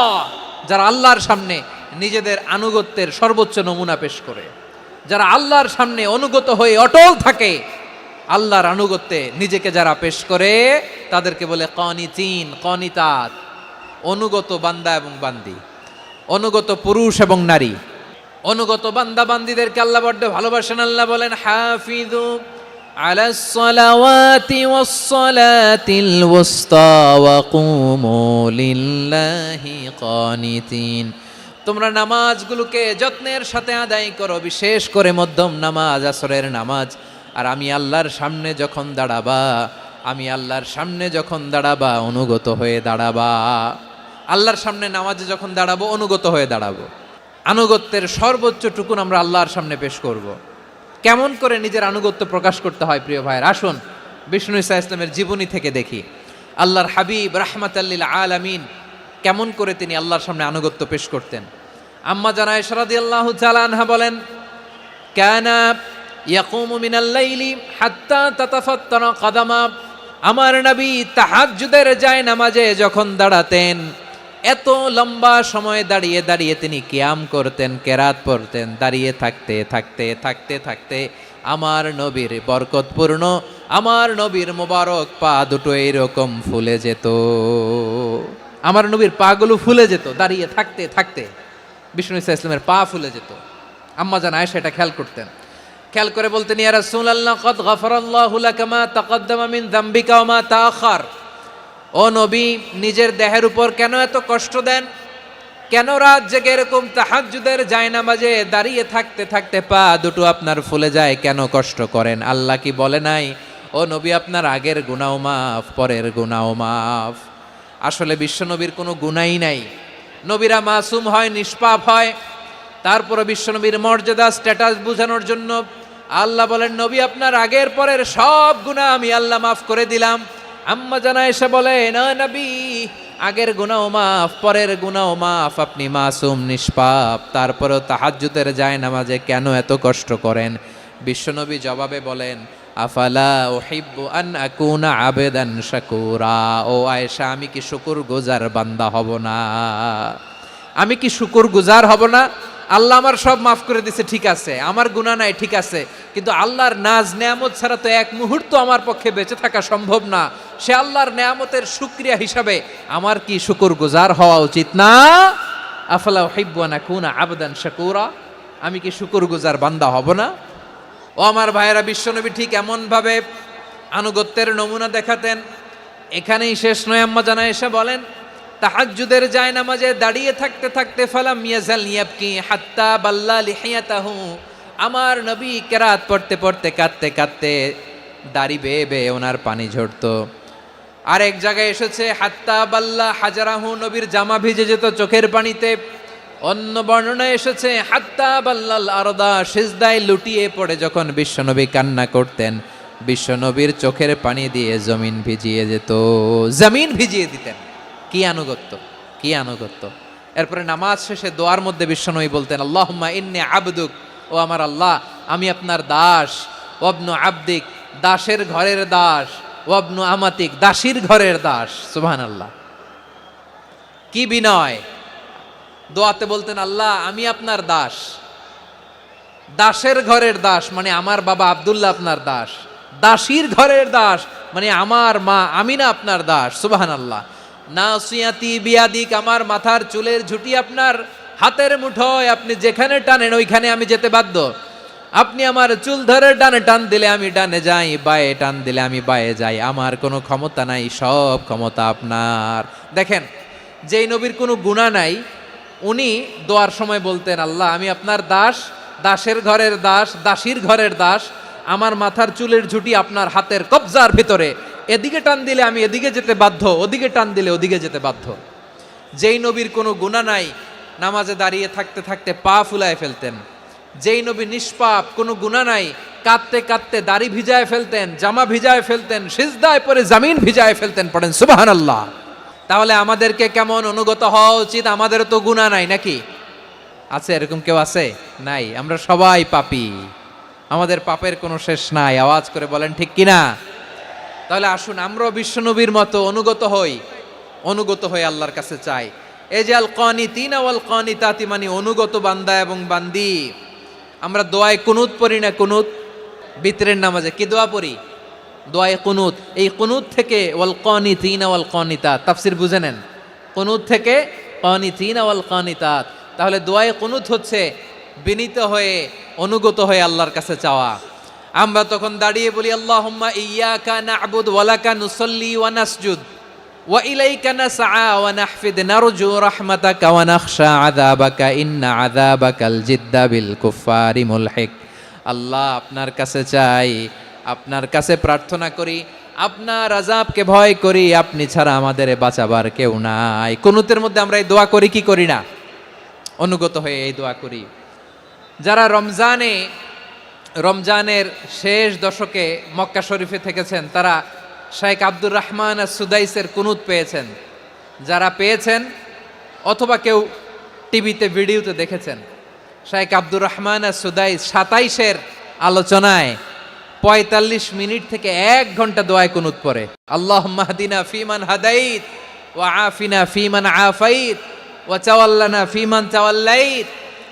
যারা আল্লাহর সামনে নিজেদের আনুগত্যের সর্বোচ্চ নমুনা পেশ করে, যারা আল্লাহর সামনে অনুগত হয়ে অটল থাকে, আল্লাহর আনুগত্যে নিজেকে যারা পেশ করে তাদেরকে বলে কানিতিন, কানিতাত। অনুগত বান্দা এবং বান্দি, অনুগত পুরুষ এবং নারী, অনুগত বান্দা বান্দিদেরকে আল্লাহ বড্ড ভালোবাসেন। আল্লাহ বলেন, হাফিযু আলাস সালাওয়াতি ওয়াস সালাতিল ওয়াসতা ওয়া কুমু লিল্লাহি কানিতিন। তোমরা নামাজগুলোকে যত্নের সাথে আদায় করো, বিশেষ করে মধ্যম নামাজ, আসরের নামাজ। আর আমি আল্লাহর সামনে যখন দাঁড়াবা, আমি আল্লাহর সামনে যখন দাঁড়াবা অনুগত হয়ে দাঁড়াবা। আল্লাহর সামনে নামাজে যখন দাঁড়াবো অনুগত হয়ে দাঁড়াবো। আনুগত্যের সর্বোচ্চ টুকুন আমরা আল্লাহর সামনে পেশ করব। কেমন করে নিজের আনুগত্য প্রকাশ করতে হয় প্রিয় ভাইয়ের, আসুন বিষ্ণু ঈসা ইসলামের জীবনী থেকে দেখি। আল্লাহর হাবিব রাহমাতাল লিল আলামিন কেমন করে তিনি আল্লাহর সামনে আনুগত্য পেশ করতেন। আম্মা জানা আয়েশা রাদিয়াল্লাহু তাআলা আনহা বলেন, কানা ইয়াকুমু মিনাল লাইলি হাত্তা তাতাফাত্তারা কাদামা। আমার নবী তাহাজ্জুদের যায় নামাজে যখন দাঁড়াতেন, এত লম্বা সময় দাঁড়িয়ে দাঁড়িয়ে তিনি কিয়াম করতেন, কেরাত পড়তেন। দাঁড়িয়ে থাকতে থাকতে থাকতে থাকতে আমার নবীর বরকতপূর্ণ, আমার নবীর মোবারক পা দুটো এইরকম ফুলে যেত। আমার নবীর পাগুলো ফুলে যেত দাঁড়িয়ে থাকতে থাকতে। বিষ্ণু ঈসা ইসলামের পা ফুলে যেত। আম্মা জান আয়েশা এটা খেয়াল করতেন। খেয়াল করে বলতেন, ইয়া রাসূলুল্লাহ ক্বাদ গাফারাল্লাহু লাকা মা তাকাদ্দামা মিন যামবিকা ওয়া মা তাআখার। ও নবী, নিজের দেহের উপর কেন এত কষ্ট দেন? কেন রাত জেগে এরকম তাহাজ্জুদের জায়নামাজে দাঁড়িয়ে থাকতে থাকতে পা দুটো আপনার ফুলে যায়, কেন কষ্ট করেন? আল্লাহ কি বলে নাই, ও নবী আপনার আগের গুনাহ মাফ, পরের গুনাহ মাফ? আসলে বিশ্বনবীর কোনো গুনাহই নাই। নবীরা মাসুম হয়, নিষ্পাপ হয়। তারপরে বিশ্বনবীর মর্যাদা স্ট্যাটাস বোঝানোর জন্য আল্লাহ বলেন, নবী আপনার আগের পরের সব গুনাহ আমি আল্লাহ মাফ করে দিলাম। আম্মা জানা এসে বলে, না নবী, আগের গুনাহ মাফ, পরের গুনাহ মাফ, আপনি মাসুম, নিষ্পাপ, তারপরেও তাহাজ্জুদের জায়নামাজে কেন এত কষ্ট করেন? বিশ্বনবী জবাবে বলেন, আফালা উহিব্বু আন আকুনা আবেদান শাকুরা। ও আয়েশা, আমি কি শুকরগুজার বান্দা হব না? আমি কি শুকরগুজার হব না? আল্লাহ আমার সব মাফ করে দিছে, ঠিক আছে, আমার গুনাহ নাই, ঠিক আছে, কিন্তু আল্লাহর নাজ নেয়ামত ছাড়া তো এক মুহূর্ত আমার পক্ষে বেঁচে থাকা সম্ভব না। সে আল্লাহর নেয়ামতের শুকরিয়া হিসাবে আমার কি শুকরগুজার হওয়া উচিত না? আফালা উহিব্বু আন আকুনা আবদান শাকুরা। আমি কি শুকরগুজার বান্দা হব না? ও আমার ভাইয়েরা, বিশ্বনবী ঠিক এমনভাবে আনুগত্যের নমুনা দেখাতেন। এখানেই শেষ নয়, আম্মা জানা এসে বলেন, তাহাজ্জুদের জায়নামাজে দাঁড়িয়ে থাকতে থাকতে ফালাম ইয়াজাল ইয়াবকি হাত্তা বাল্লা লিহিয়াতাহু। আমার নবী কেরাত পড়তে পড়তে কাঁদতে কাঁদতে দাড়ি বেয়ে বেয়ে ওনার পানি ঝরতো। আর এক জায়গায় এসেছে হাত্তা বাল্লা হাজারাহু, নবীর জামা ভিজে যেত চোখের পানিতে। অন্য বর্ণনায় এসেছে হাত্তা বাল্লাল আরদা, সিজদায় লুটিয়ে পড়ে যখন বিশ্বনবী কান্না করতেন, বিশ্বনবীর চোখের পানি দিয়ে জমিন ভিজিয়ে যেত, জমিন ভিজিয়ে দিতেন। কি আনুগত্য, কি আনুগত্য! এরপরে নামাজ শেষে দোয়ার মধ্যে বিশ্বনবী বলতেন, আল্লাহুম্মা ইন্নী আবদুক, ও আমার আল্লাহ, আমি আপনার দাস। ওয়াবনু আবদিক, দাসের ঘরের দাস। ওয়াবনু আমাতিক, দাসীর ঘরের দাস। সুবহানাল্লাহ, কি বিনয়! দোয়াতে বলতেন, আল্লাহ আমি আপনার দাস। দাসের ঘরের দাস মানে আমার বাবা আব্দুল্লাহ আপনার দাস। দাসীর ঘরের দাস মানে আমার মা আমিনা আপনার দাস। সুবহানাল্লাহ। নাসিয়াতি বিয়াদিক, আমার মাথার চুলের ঝুঁটি আপনার হাতের মুঠোয়, আপনি যেখানে টানেন ওইখানে আমি যেতে বাধ্য। আপনি আমার চুল ধরে ডানে টান দিলে আমি ডানে যাই, বায়ে টান দিলে আমি বায়ে যাই, আমার কোনো ক্ষমতা নাই, সব ক্ষমতা আপনার। দেখেন, যেই নবীর কোনো গুনাহ নাই, উনি দোয়ার সময় বলতেন, আল্লাহ আমি আপনার দাস, দাসের ঘরের দাস, দাসীর ঘরের দাস, আমার মাথার চুলের ঝুঁটি আপনার হাতের কবজার ভিতরে, এদিকে টান দিলে আমি এদিকে যেতে বাধ্য, ওদিকে টান দিলে ওদিকে যেতে বাধ্য। যেই নবীর কোনো গুনাহ নাই, নামাজে দাঁড়িয়ে থাকতে থাকতে পা ফুলায় ফেলতেন। যেই নবী নিষ্পাপ, কোনো গুনাহ নাই, কাঁদতে কাঁদতে দাড়ি ভিজায় ফেলতেন, জামা ভিজায় ফেলতেন, সিজদায় পরে জামিন ভিজায় ফেলতেন। পড়েন সুবহানাল্লাহ। তাহলে আমাদেরকে কেমন অনুগত হওয়া উচিত? আমাদেরও তো গুনাহ নাই নাকি? আছে এরকম কেউ? আছে? নাই। আমরা সবাই পাপী, আমাদের পাপের কোনো শেষ নাই। আওয়াজ করে বলেন ঠিক কিনা? তাহলে আসুন আমরাও বিশ্বনবীর মতো অনুগত হই, অনুগত হয়ে আল্লাহর কাছে চাই। এই যে আল কানিতিনা ওয়াল কানিতাতি, মানে অনুগত বান্দা এবং বান্দি। আমরা দোয়ায় কুনুত পড়ি না? কুনুত বিতরের নামাজে কি দোয়া পড়ি? দোয়ায়ে কুনুত। এই কুনুত থেকে ওয়াল কানিতিনা ওয়াল কানিতাত, তাফসীর বুঝে নেন। কুনুত থেকে কানিতিনা ওয়াল কানিতাত। তাহলে দোয়ায়ে কুনুত হচ্ছে বিনীত হয়ে, অনুগত হয়ে আল্লাহর কাছে চাওয়া। আমরা তখন দাঁড়িয়ে বলি, আল্লাহুম্মা ইয়্যাকা না'বুদু ওয়া লাকা নুসাল্লি ওয়া নাসজুদ ওয়া ইলাইকা নাসআ ওয়া নাহফিদ নারজু রাহমাতাকা ওয়া নাখশা আযাবাকা ইন্না আযাবাকাল জিদ্দা বিল কুফফারি মুলহিক। আল্লাহ আপনার কাছে চাই, আপনার কাছে প্রার্থনা করি, আপনার আযাবকে ভয় করি, আপনি ছাড়া আমাদের বাঁচাবার কেউ নাই। কুনুতের মধ্যে আমরা এই দোয়া করি কি করি না? অনুগত হয়ে এই দোয়া করি। যারা রমজানের শেষ দশকে মক্কা শরীফে থেকেছেন, তারা শাইখ আব্দুর রহমান সুদাইসের কুনুত পেয়েছেন। যারা পেয়েছেন অথবা কেউ টিভিতে ভিডিওতে দেখেছেন, শাইখ আব্দুর রহমান সুদাইস 27-এর আলোচনায় 45 মিনিট থেকে 1 ঘন্টা দোয়ায় কুনুত পড়ে। আল্লাহুম্মা হদিনা ফিমান হাদাইত ওয়া আফিনা ফিমান আফাইত ওয়া তাওয়াল্লানা ফিমান তাওয়াল্লাইত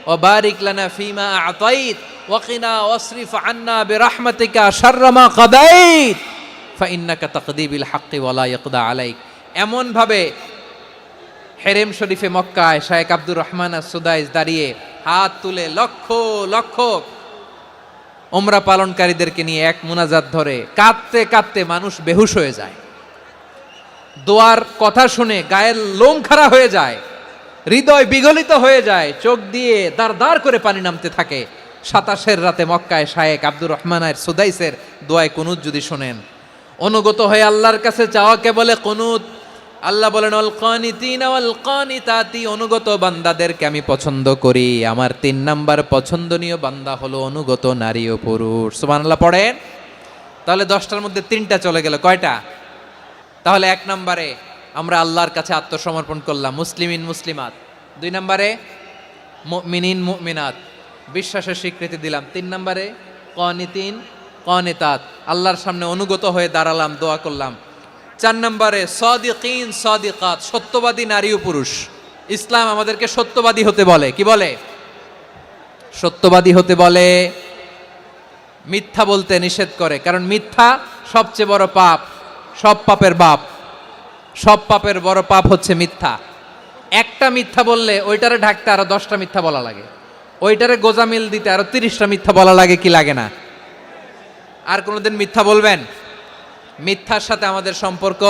ওয়া বারিক লানা ফিমা আ'তাইত ওয়া কিনা ওয়াসরিফ আন্না বিরহমাতিকা শাররা মা কাদাইত ফাইন্নাকা তাকদি বিল হাক্কি ওয়া লা ইয়াকদা আলাইক। এমন ভাবে হেরেম শরীফে মক্কায় শাইখ আব্দুর রহমান সুদাইস দাঁড়িয়ে হাত তুলে লক্ষ লক্ষ ওমরা পালনকারীদেরকে নিয়ে এক মুনাজাত ধরে কাঁদতে কাঁদতে মানুষ বেহুশ হয়ে যায়। দোয়ার কথা শুনে গায়ের লোম খাড়া হয়ে যায়, হৃদয় বিগলিত হয়ে যায়, চোখ দিয়ে দাঁড় দাঁড় করে পানি নামতে থাকে। 27 রাতে মক্কায় শায়েখ আব্দুর রহমানের সুদাইসের দোয়ায় কুনুত যদি শোনেন, অনুগত হয়ে আল্লাহর কাছে চাওয়াকে বলে কুনুত। আল্লাহ বলেন আল কানিতিনা ওয়াল কানিতাতি, অনুগত বান্দাদেরকে আমি পছন্দ করি। আমার 3 নাম্বার পছন্দনীয় বান্দা হলো অনুগত নারী ও পুরুষ। সুবহানাল্লাহ পড়েন। তাহলে 10টার মধ্যে 3টা চলে গেল, কয়টা? তাহলে 1 নম্বরে আমরা আল্লাহর কাছে আত্মসমর্পণ করলাম, মুসলিমিন মুসলিমাত। 2 নম্বরে মুমিনিন মুমিনাত, বিশ্বাসের স্বীকৃতি দিলাম। 3 নম্বরে কানিতিন কানিতাত, আল্লাহর সামনে অনুগত হয়ে দাঁড়ালাম, দোয়া করলাম। 4 নম্বরে সাদিকিন সাদিকাত, সত্যবাদী নারী ও পুরুষ। ইসলাম আমাদেরকে সত্যবাদী হতে বলে। কি বলে? সত্যবাদী হতে বলে, মিথ্যা বলতে নিষেধ করে। কারণ মিথ্যা সবচেয়ে বড় পাপ, সব পাপের বাপ। সব পাপের বড় পাপ হচ্ছে মিথ্যা। একটা মিথ্যা বললে ওইটারে ঢাকতে আরো 10টা মিথ্যা বলা লাগে, ওইটারে গোজামিল দিতে আরো 30টা মিথ্যা বলা লাগে, কি লাগে না? আর কোনোদিন মিথ্যা বলবেন? মিথ্যার সাথে আমাদের সম্পর্ক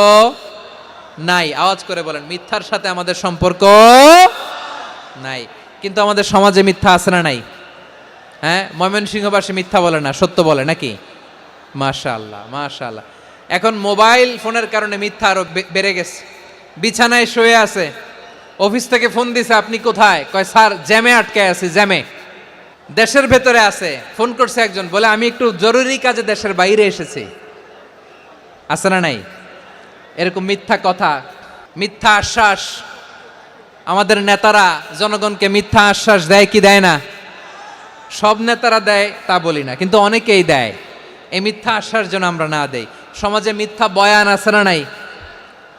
নাই। আওয়াজ করে বলেন, মিথ্যার সাথে আমাদের সম্পর্ক নাই। কিন্তু আমাদের সমাজে মিথ্যা আছে না নাই? হ্যাঁ, ময়মনসিংহবাসী মিথ্যা বলে না, সত্য বলে নাকি? মাশাআল্লাহ মাশাআল্লাহ। এখন মোবাইল ফোনের কারণে মিথ্যা আরো বেড়ে গেছে। বিছানায় শুয়ে আছে, অফিস থেকে ফোন দিছে, আপনি কোথায়? কয় স্যার জ্যামে আটকে আছি, জ্যামে। দেশের ভেতরে আছে, ফোন করছে একজন, বলে আমি একটু জরুরি কাজে দেশের বাইরে এসেছি। আছে না নাই? এরকম মিথ্যা কথা, মিথ্যা আশ্বাস। আমাদের নেতারা জনগণকে মিথ্যা আশ্বাস দেয় কি দেয় না? সব নেতারা দেয় তা বলি না, কিন্তু অনেকেই দেয়। এই মিথ্যা আশ্বাস যেন আমরা না দেই। সমাজে মিথ্যা বয়ান আছে না নাই?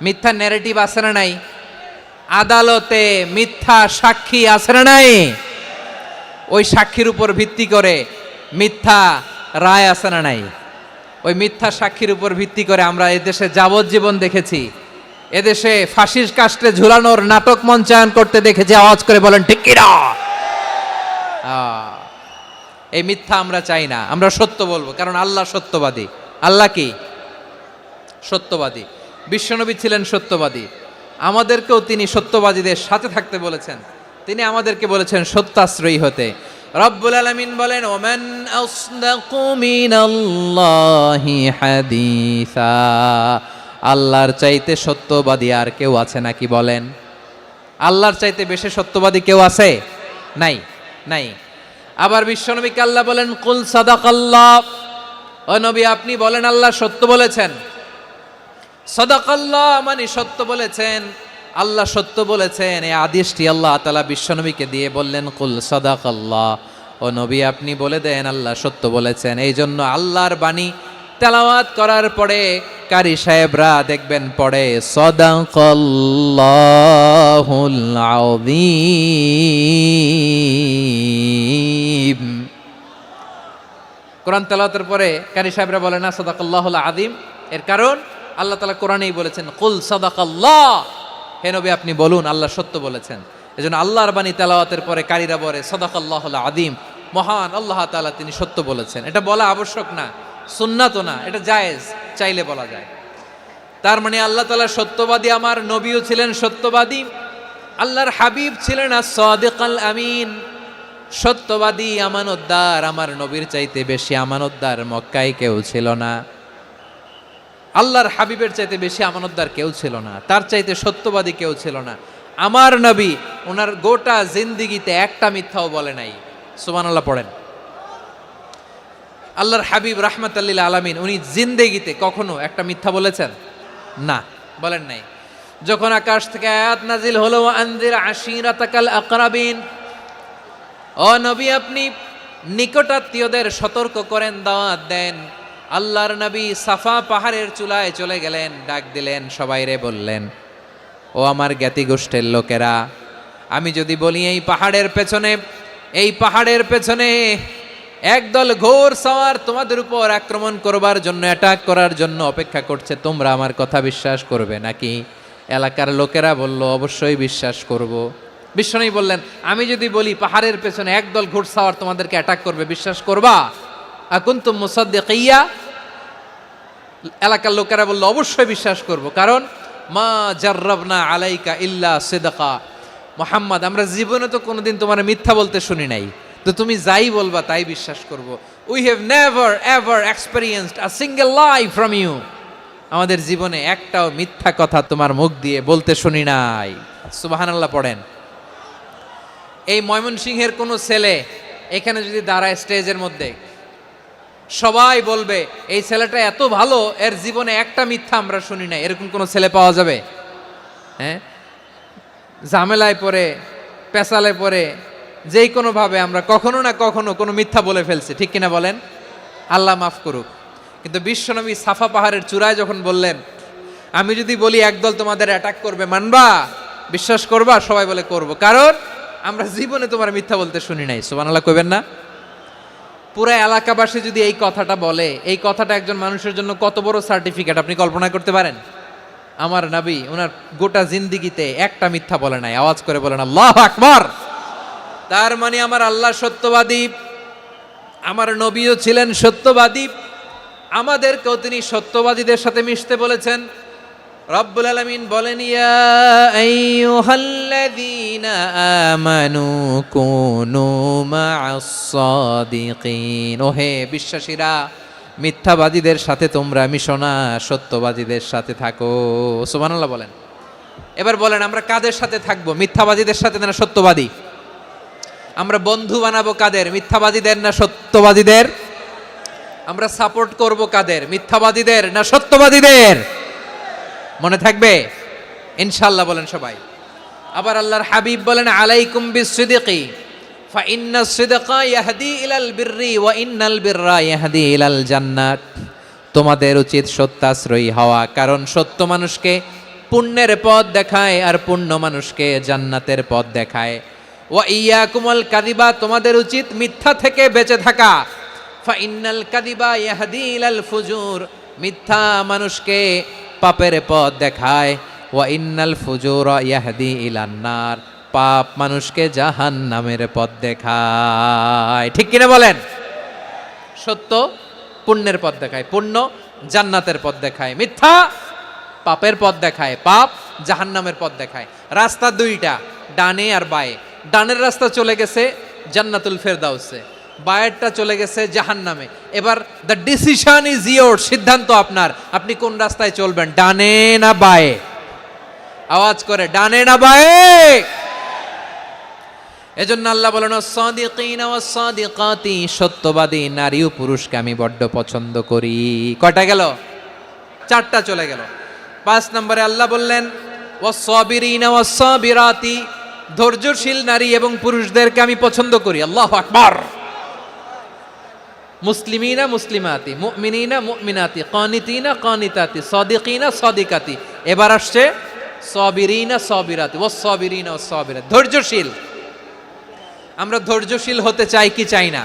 মিথ্যা ন্যারেটিভ আছে না নাই? আদালতে মিথ্যা সাক্ষী আছে না নাই? ওই সাক্ষীর উপর ভিত্তি করে মিথ্যা রায় আছে না নাই? ওই মিথ্যা সাক্ষীর উপর ভিত্তি করে আমরা এদেশে যাবজ্জীবন দেখেছি, এদেশে ফাঁসির কাস্টে ঝুলানোর নাটক মঞ্চায়ন করতে দেখেছি। আওয়াজ করে বলেন ঠিক কি না? এই মিথ্যা আমরা চাই না, আমরা সত্য বলবো, কারণ আল্লাহ সত্যবাদী। আল্লাহ কি? সত্যবাদী। বিশ্বনবী ছিলেন সত্যবাদী, আমাদেরকেও তিনি সত্যবাদীদের সাথে থাকতে বলেছেন। তিনি আমাদেরকে বলেছেন সত্যাশ্রয়ী হতে। রব্বুল আলামিন বলেন ওমান আসদাকু মিনাল্লাহি হাদিসা, আল্লাহর চাইতে সত্যবাদী আর কেউ আছে নাকি বলেন? আল্লাহর চাইতে বেশি সত্যবাদী কেউ আছে? নাই, নাই। আবার বিশ্বনবীকে আল্লাহ বলেন কুল সাদাকাল্লাহ, ও নবী আপনি বলেন আল্লাহ সত্য বলেছেন। সাদাকাল্লাহ মানে সত্য বলেছেন, আল্লাহ সত্য বলেছেন। এই আদেশটি আল্লাহ তাআলা বিশ্বনবীকে দিয়ে বললেন কুল সাদাকাল্লাহ, ও নবী আপনি বলে দেন আল্লাহ সত্য বলেছেন। এই জন্য আল্লাহর বাণী তেলাওয়াত করার পরে কারি সাহেবরা দেখবেন পড়ে সাদাকাল্লাহুল আযীম। কোরআন তেলাওয়াতের পরে কারি সাহেবরা বলে না সাদাকাল্লাহুল আযীম, এর কারণ আল্লাহ তাআলা কোরআনেই বলেছেন কুল সাদাকাল্লাহ, হে নবী আপনি বলুন আল্লাহ সত্য বলেছেন। এজন্য আল্লাহর বাণী তেলাওয়াতের পরে কারীরা বলে সাদাকাল্লাহুল আযীম, মহান আল্লাহ তাআলা তিনি সত্য বলেছেন। এটা বলা আবশ্যক না, সুন্নাতও না, এটা জায়েজ, চাইলে বলা যায়। তার মানে আল্লাহ তাআলা সত্যবাদী, আমার নবীও ছিলেন সত্যবাদী, আল্লাহর হাবিব ছিলেন as-সাদিকাল আমিন, সত্যবাদী আমানতদার। আমার নবীর চাইতে বেশি আমানতদার মক্কায় কেউ ছিল না, আল্লাহর হাবিবের চাইতে বেশি আমানতদার কেউ ছিল না, তার চাইতে সত্যবাদী কেউ ছিল না। আমার নবী ওনার গোটা জিন্দিগিতে একটা মিথ্যাও বলে নাই। সুবহানাল্লাহ পড়েন। আল্লাহর হাবিব রাহমাতাল লিল আলামিন উনি জিন্দেগিতে কখনো একটা মিথ্যা বলেছেন? না, বলেন নাই। যখন আকাশ থেকে আয়াত নাজিল হলো আনজির আশিরাতাকাল আকরাবিন, ও নবী আপনি নিকটাত্মীয়দের সতর্ক করেন, দাওয়াত দেন। আল্লাহর নবী সাফা পাহাড়ের চূড়ায় চলে গেলেন, ডাক দিলেন, সবাইরে বললেন ও আমার জ্ঞাতি গোষ্ঠীর লোকেরা, আমি যদি বলি এই পাহাড়ের পেছনে একদল ঘোর সওয়ার তোমাদের উপর আক্রমণ করবার জন্য, অ্যাটাক করার জন্য অপেক্ষা করছে, তোমরা আমার কথা বিশ্বাস করবে নাকি? এলাকার লোকেরা বলল অবশ্যই বিশ্বাস করব। বিশ্বনবী বললেন আমি যদি বলি পাহাড়ের পেছনে একদল ঘোড়সাওয়ার তোমাদেরকে অ্যাটাক করবে, বিশ্বাস করবা? আকুনতুম মুসাদ্দিকিয়া, এলাকার লোকেরা বলল অবশ্যই বিশ্বাস করব, কারণ মা জাররাবনা আলাইকা ইল্লা সিদকা, মুহাম্মদ আমরা জীবনে তো কোনোদিন তোমার মিথ্যা বলতে শুনি নাই, তো তুমি যাই বলবা তাই বিশ্বাস করব। We have never ever experienced a single lie from you, আমাদের জীবনে একটাও মিথ্যা কথা তোমার মুখ দিয়ে বলতে শুনি নাই। সুবহানাল্লাহ পড়েন। এই ময়মনসিংহের কোনো ছেলে এখানে যদি দাঁড়ায় স্টেজের মধ্যে, সবাই বলবে এই ছেলেটা এত ভালো, এর জীবনে একটা মিথ্যা আমরা শুনি নাই, এরকম কোনো ছেলে পাওয়া যাবে? হ্যাঁ, ঝামেলায় পড়ে, পেশালে পড়ে, যেই কোনোভাবে আমরা কখনো না কখনো কোনো মিথ্যা বলে ফেলছি, ঠিক কিনা বলেন? আল্লাহ মাফ করুক। কিন্তু বিশ্বনবী সাফা পাহাড়ের চূড়ায় যখন বললেন, আমি যদি বলি একদল তোমাদের অ্যাটাক করবে, মানবা, বিশ্বাস করবা? সবাই বলে করব, কারণ আমরা জীবনে তোমার মিথ্যা বলতে শুনি নাই। সুবহানাল্লাহ কইবেন না? পুরো এলাকাবাসী যদি এই কথাটা বলে, এই কথাটা একজন মানুষের জন্য কত বড় সার্টিফিকেট আপনি কল্পনা করতে পারেন? আমার নবী ওনার গোটা জিন্দিগিতে একটা মিথ্যা বলে নাই। আওয়াজ করে বলেন আল্লাহু আকবার। তার মানে আমার আল্লাহ সত্যবাদী, আমার নবীও ছিলেন সত্যবাদী, আমাদেরকেও তিনি সত্যবাদীদের সাথে মিশতে বলেছেন। রব্বুল আলামিন বলেন, ইয়া আইয়ুহাল্লাযীনা আমানু কুনু মা'আস সাদিকিন, ওহে বিশ্বাসীরা, মিথ্যাবাদীদের সাথে তোমরা মিশো না, সত্যবাদীদের সাথে থাকো। সুবহানাল্লাহ বলেন। এবার বলেন আমরা কাদের সাথে থাকবো? মিথ্যাবাদীদের সাথে না সত্যবাদী? আমরা বন্ধু বানাবো কাদের? মিথ্যাবাদীদের না সত্যবাদীদের? আমরা সাপোর্ট করব কাদের? মিথ্যাবাদীদের না সত্যবাদীদের? মনে থাকবে ইনশাআল্লাহ বলেন সবাই। আবার আল্লাহর হাবিব বলেন, আলাইকুম বিসসিদকি ফা ইন্নাস সিদকা ইয়াহদি ইলাল বিররি ওয়া ইন্নাল বিররা ইয়াহদি ইলাল জান্নাত। তোমাদের উচিত সত্যাশ্রয়ী হওয়া, কারণ সত্য মানুষকে পুণ্যের পথ দেখায় আর পুণ্য মানুষকে জান্নাতের পথ দেখায়। ওয়া ইয়াকুমুল কাযিবা, তোমাদের উচিত মিথ্যা থেকে বেঁচে থাকা। ফা ইন্নাল কাযিবা ইয়াহদি ইলাল ফুজুর, মিথ্যা মানুষকে পাপের পথ দেখায়। ওয়া ইন্নাল ফুজুরা ইয়াহদি ইলান নার, পাপ মানুষকে জাহান্নামের পথ দেখায়। ঠিক কিনা বলেন? সত্য পুণ্যের পথ দেখায়, পুণ্য জান্নাতের পথ দেখায়, মিথ্যা পাপের পথ দেখায়, পাপ জাহান্নামের পথ দেখায়। রাস্তা দুইটা, ডানে আর বায়ে। ডানের রাস্তা চলে গেছে জান্নাতুল ফেরদাউসে, বায়েরটা চলে গেছে জাহান্নামে। এবার দ্য ডিসিশন ইজ ইয়োর, সিদ্ধান্ত আপনার, আপনি কোন রাস্তায় চলবেন, ডানে না বায়ে? আওয়াজ করে, ডানে না বায়ে? এজন্য আল্লাহ বলেন, সাদিকিনা ওয়াস সাদিকাতি, সত্যবাদী নারী ও পুরুষকে আমি বড্ড পছন্দ করি। কয়টা গেল? চারটা চলে গেল। 5 নম্বরে আল্লাহ বললেন, ওয়াস সাবিরিনা ওয়াস সাবিরাতি, ধৈর্যশীল নারী এবং পুরুষদেরকে আমি পছন্দ করি। আল্লাহু আকবার। মুসলিমিনা মুসলিমাতি, মুমিনিনা মুমিনাতি, কানিতিনা কানিতাতি, সাদিকিনা সাদিকাতি। এবার আসছে সাবিরিনা সাবিরাতি, ওয়াস সাবিরিনা ওয়াস সাবিরাত, ধৈর্যশীল। আমরা ধৈর্যশীল হতে চাই কি চাই না?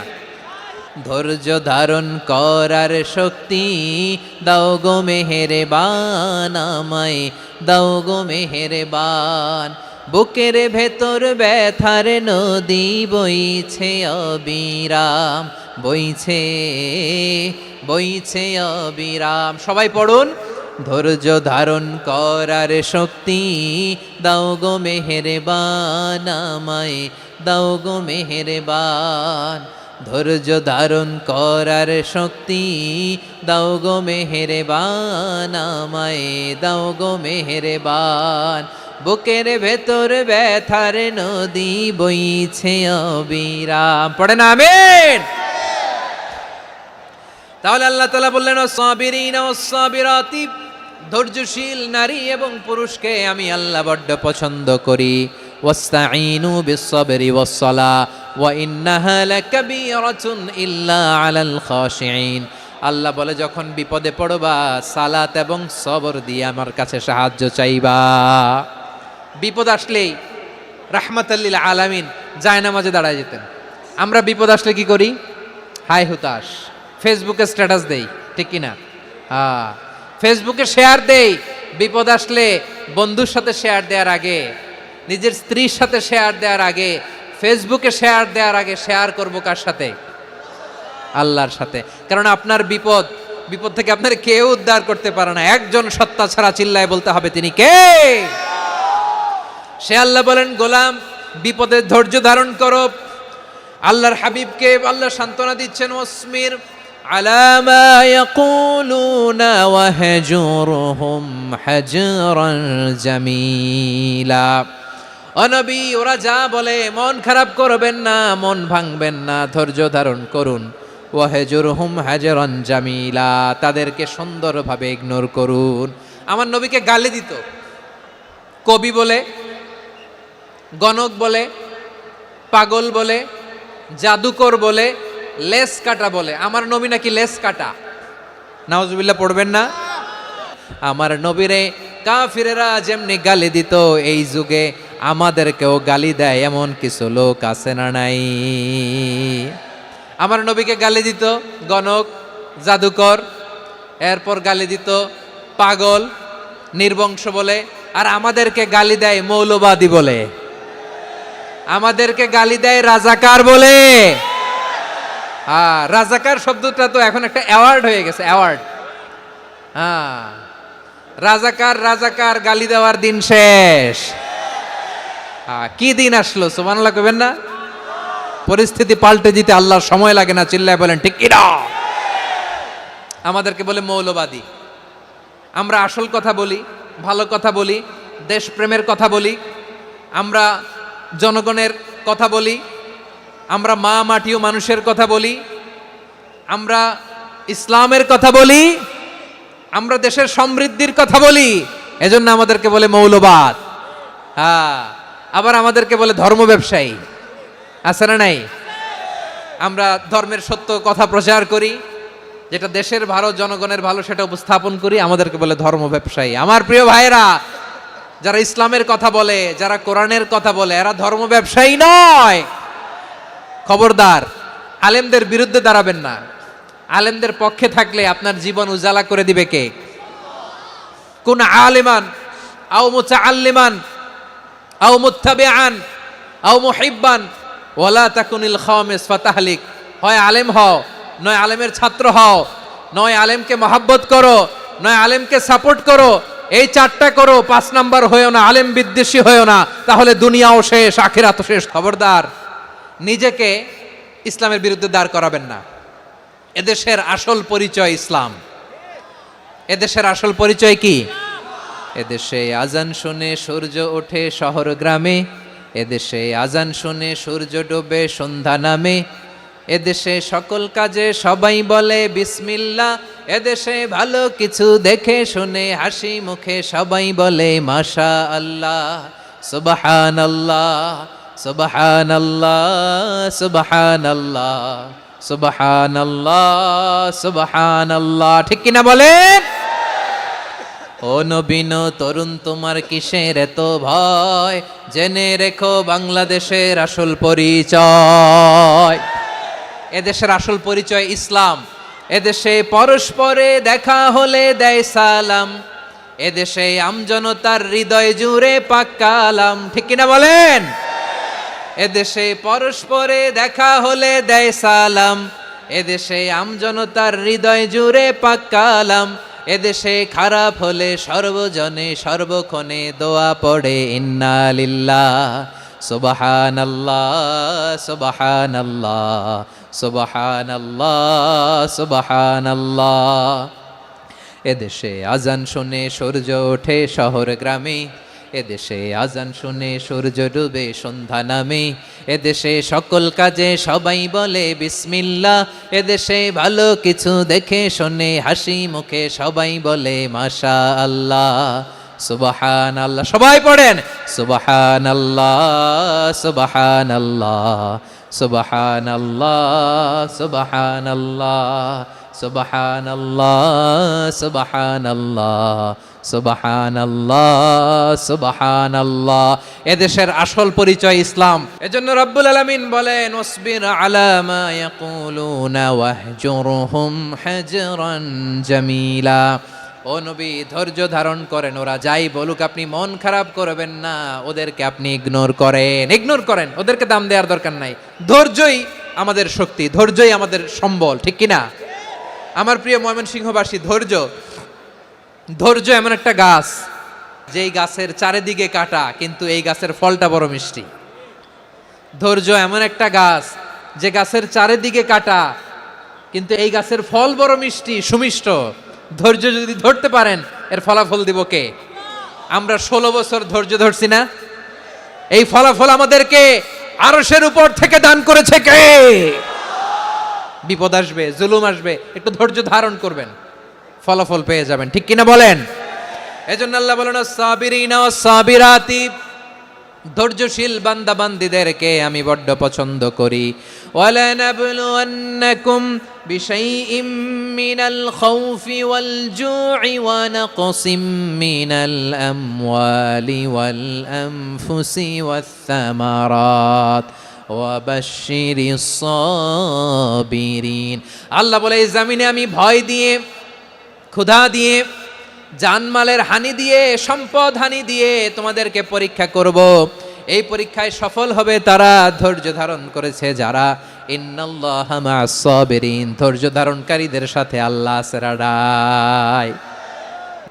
ধৈর্য ধারণ করার শক্তি দাও গো মেহেরবান, আমায় দাও গো মেহেরবান। বুকের ভেতর ব্যথার নদী বইছে অবিরাম, বইছে বইছে অবিরাম। সবাই পড়ুন, ধৈর্য ধারণ করার শক্তি দাও গো মেহেরবান, আমায় দাও গো মেহেরবান। ধৈর্য ধারণ করার শক্তি দাও গো মেহেরবান, আমায় দাও গো মেহেরবান। বুকের ভেতর ব্যথার নদী বইছে অবিরাম। পড়েন আমিন। তাহলে আল্লাহ তাআলা বললেন, সাবিরিনা ওয়াস সাবিরাতি, ধৈর্যশীল নারী এবং পুরুষকে আমি আল্লাহ বড্ড পছন্দ করি। ওয়াস্তাঈনু বিস-সাবরি ওয়াস-সালাহ ওয়া ইন্নাহা লাকাবীরাতুন ইল্লা আলাল খাশিঈন। আল্লাহ বলে, যখন বিপদে পড়বা সালাত এবং সবর দিয়ে আমার কাছে সাহায্য চাইবা। বিপদ আসলেই রাহমাতাল লিল আলামিন জায়নামাজে দাঁড়ায় যেতেন। আমরা বিপদ আসলে কি করি? হাই হুতাশ, ফেসবুকে স্ট্যাটাস দেই, ঠিক কিনা? হ্যাঁ, ফেসবুকে শেয়ার দেই। বিপদ আসলে বন্ধুর সাথে শেয়ার দেওয়ার আগে, নিজের স্ত্রীর সাথে শেয়ার দেওয়ার আগে, ফেসবুকে শেয়ার দেওয়ার আগে শেয়ার করবো কার সাথে? আল্লাহর সাথে। কারণ আপনার বিপদ থেকে আপনার কেউ উদ্ধার করতে পারে না, একজন সত্তা ছাড়া চিল্লায় বলতে হবে তিনি কে। সে আল্লাহ বলেন, গোলাম বিপদে ধৈর্য ধারণ করো। আল্লাহর হাবিবকে আল্লাহ সান্ত্বনা দিচ্ছেন, ওয়াসমির আলা মা ইয়াকুলুনা ওয়াহজুরহুম হাজরান জামিলা। ও নবী, ওরা যা বলে মন খারাপ করবেন না, মন ভাঙবেন না, ধৈর্য ধারণ করুন। ওয়াহজুরহুম হাজরান জামিলা, তাদেরকে সুন্দরভাবে ইগনোর করুন। আমার নবীকে গালি দিত কবি বলে, গণক বলে, পাগল বলে, জাদুকর বলে, লেস কাটা বলে। আমার নবী নাকি লেস কাটা? নাউজুবিল্লাহ পড়বেন না। আমার নবীরে কাফিরেরা যেমনি গালি দিত, এই যুগে আমাদেরকেও গালি দেয় এমন কিছু লোক আছে না নাই? আমার নবীকে গালি দিত গণক, জাদুকর, এরপর গালি দিত পাগল, নির্বংশ বলে, আর আমাদেরকে গালি দেয় মৌলবাদী বলে, আমাদেরকে গালি দেয় রাজাকার বলে। রাজাকার শব্দটা তো এখন একটা অ্যাওয়ার্ড হয়ে গেছে, অ্যাওয়ার্ড। রাজাকার রাজাকার গালি দেওয়ার দিন শেষ। কি দিন আসলো, সুবহানাল্লাহ কইবেন না? পরিস্থিতি পাল্টে দিতে আল্লাহর সময় লাগে না, চিল্লায় বলেন ঠিক কি না? আমাদেরকে বলে মৌলবাদী। আমরা আসল কথা বলি, ভালো কথা বলি, দেশপ্রেমের কথা বলি, আমরা জনগণের কথা বলি, আমরা মা মাটি ও মানুষের কথা বলি, আমরা ইসলামের কথা বলি, আমরা দেশের সমৃদ্ধির কথা বলি, এজন্য আমাদেরকে বলে মৌলবাদ। আবার আমাদেরকে বলে ধর্ম ব্যবসায়ী, আছে না নাই? আমরা ধর্মের সত্য কথা প্রচার করি, যেটা দেশের ভালো, জনগণের ভালো, সেটা উপস্থাপন করি, আমাদেরকে বলে ধর্ম ব্যবসায়ী। আমার প্রিয় ভাইরা, যারা ইসলামের কথা বলে, যারা কোরআনের কথা বলে, এরা ধর্ম ব্যবসায়ী নয়। খবরদার, আলেমদের বিরুদ্ধে দাঁড়াবেন না। আলেমদের পক্ষে থাকলে আপনার জীবন উজালা করে দিবে কে? কোন আলিমান আও মুতাআল্লিমান আও মুত্তাবিআন আও মুহিব্বান ওয়ালা তাকুনিল খামিস ফাতাহলিক। হয় আলেম হও, নয় আলেমের ছাত্র হও, নয় আলেমকে মহব্বত করো, নয় আলেমকে সাপোর্ট করো। এই চারটা করো, 5 নাম্বার হয়েও না, আলেম বিদ্বেষী হয়েও না, তাহলে দুনিয়াও শেষ, আখিরাতও শেষ। খবরদার, নিজেকে ইসলামের বিরুদ্ধে দাঁড় করাবেন না। এদেশের আসল পরিচয় ইসলাম। এদেশের আসল পরিচয় কি? এদেশে আজান শুনে সূর্য ওঠে শহর গ্রামে, এদেশে আজান শুনে সূর্য ডোবে সন্ধ্যা নামে, এদেশে সকল কাজে সবাই বলে বিসমিল্লাহ, এদেশে ভালো কিছু দেখে শুনে হাসি মুখে সবাই বলে মাশা আল্লাহ, সুবহানাল্লাহ, সুবহানাল্লাহ, সুবহানাল্লাহ, সুবহানাল্লাহ, সুবহানাল্লাহ। ঠিক কিনা বলেন? ও নবীন তরুণ, তোমার কিসের এত ভয়? জেনে রেখো বাংলাদেশের আসল পরিচয়। এদেশের আসল পরিচয় ইসলাম। এদেশে পরস্পরে দেখা হলে দেয় সালাম, এদেশে আমজনতার হৃদয় জুড়ে পাক কালাম। ঠিক কিনা বলেন? এদেশে পরস্পরে দেখা হলে দেয় সালাম, এদেশে আমজনতার হৃদয় জুড়ে পাক কালাম, এদেশে খারাপ হলে সর্বজনে সর্বক্ষণে দোয়া পড়ে ইন্না লিল্লাহ, সুবহানাল্লাহ, সুবহানাল্লাহ, সুবহানাল্লাহ, সুবহানাল্লাহ। এদেশে আজান শুনে সূর্য ওঠে শহর গ্রামে, এদেশে আজান শুনে সূর্য ডুবে সন্ধ্যা নামে, এদেশে সকল কাজে সবাই বলে বিসমিল্লাহ, এদেশে ভালো কিছু দেখে শুনে হাসি মুখে সবাই বলে মাশা আল্লাহ, সুবহানাল্লাহ। সবাই পড়েন সুবহানাল্লাহ, সুবহানাল্লাহ, সুবহানাল্লাহ, সুবহানাল্লাহ, সুবহানাল্লাহ, সুবহানাল্লাহ, সুবহানাল্লাহ, সুবহানাল্লাহ। এদেশের আসল পরিচয় ইসলাম। এজন্য রব্বুল আলামিন বলেন ওয়াসবির আলা মা ইয়াকুলুনা ওয়াহজুরহুম হাজরান জামিলা। ও নবী, ধৈর্য ধারণ করেন, ওরা যাই বলুক আপনি মন খারাপ করবেন না, ওদেরকে আপনি ইগনোর করেন, ওদেরকে দাম দেওয়ার দরকার নাই। ধৈর্যই আমাদের শক্তি, ধৈর্যই আমাদের সম্বল, ঠিক কিনা? আমার প্রিয় ময়মনসিংহবাসী, ধৈর্য এমন একটা গাছ, যেই গাছের চারিদিকে কাটা কিন্তু এই গাছের ফলটা বড় মিষ্টি। ধৈর্য এমন একটা গাছ, যে গাছের চারিদিকে কাটা কিন্তু এই গাছের ফল বড় মিষ্টি, সুমিষ্ট। ধৈর্য যদি ধরতে পারেন, এর ফলাফল দিব কে? আমরা 16 বছর ধৈর্য ধরছি না? এই ফলাফল আমাদেরকে আরশের উপর থেকে দান করেছে কে? বিপদ আসবে, জুলুম আসবে, একটু ধৈর্য ধারণ করবেন, ফলাফল পেয়ে যাবেন, ঠিক কিনা বলেন? এজন্য আল্লাহ বলেন, সাবিরিনা ওয়াস সাবিরাতি, ধৈর্যশীল বান্দা বান্দীদেরকে আমি বড্ড পছন্দ করি। ওয়ালা নাবলুওয়ান্নাকুম বিশাইইম মিনাল খাউফি ওয়াল জু'i ওয়া নাকসিম মিনাল আমওয়ালি ওয়াল আনফুসি ওয়াস সামারাত ওয়া বাশশিরিস সাবিরিন। আল্লাহ বলে, এই জমিনে আমি ভয় দিয়ে, ক্ষুধা দিয়ে, জানমালের হানি দিয়ে, সম্পদ হানি দিয়ে তোমাদেরকে পরীক্ষা করব। এই পরীক্ষায় সফল হবে তারা ধৈর্য ধারণ করেছে যারা। ইন্নাল্লাহা মা'আস সাবিরিন, ধৈর্য ধারণকারীদের সাথে আল্লাহ আছে রাডাই।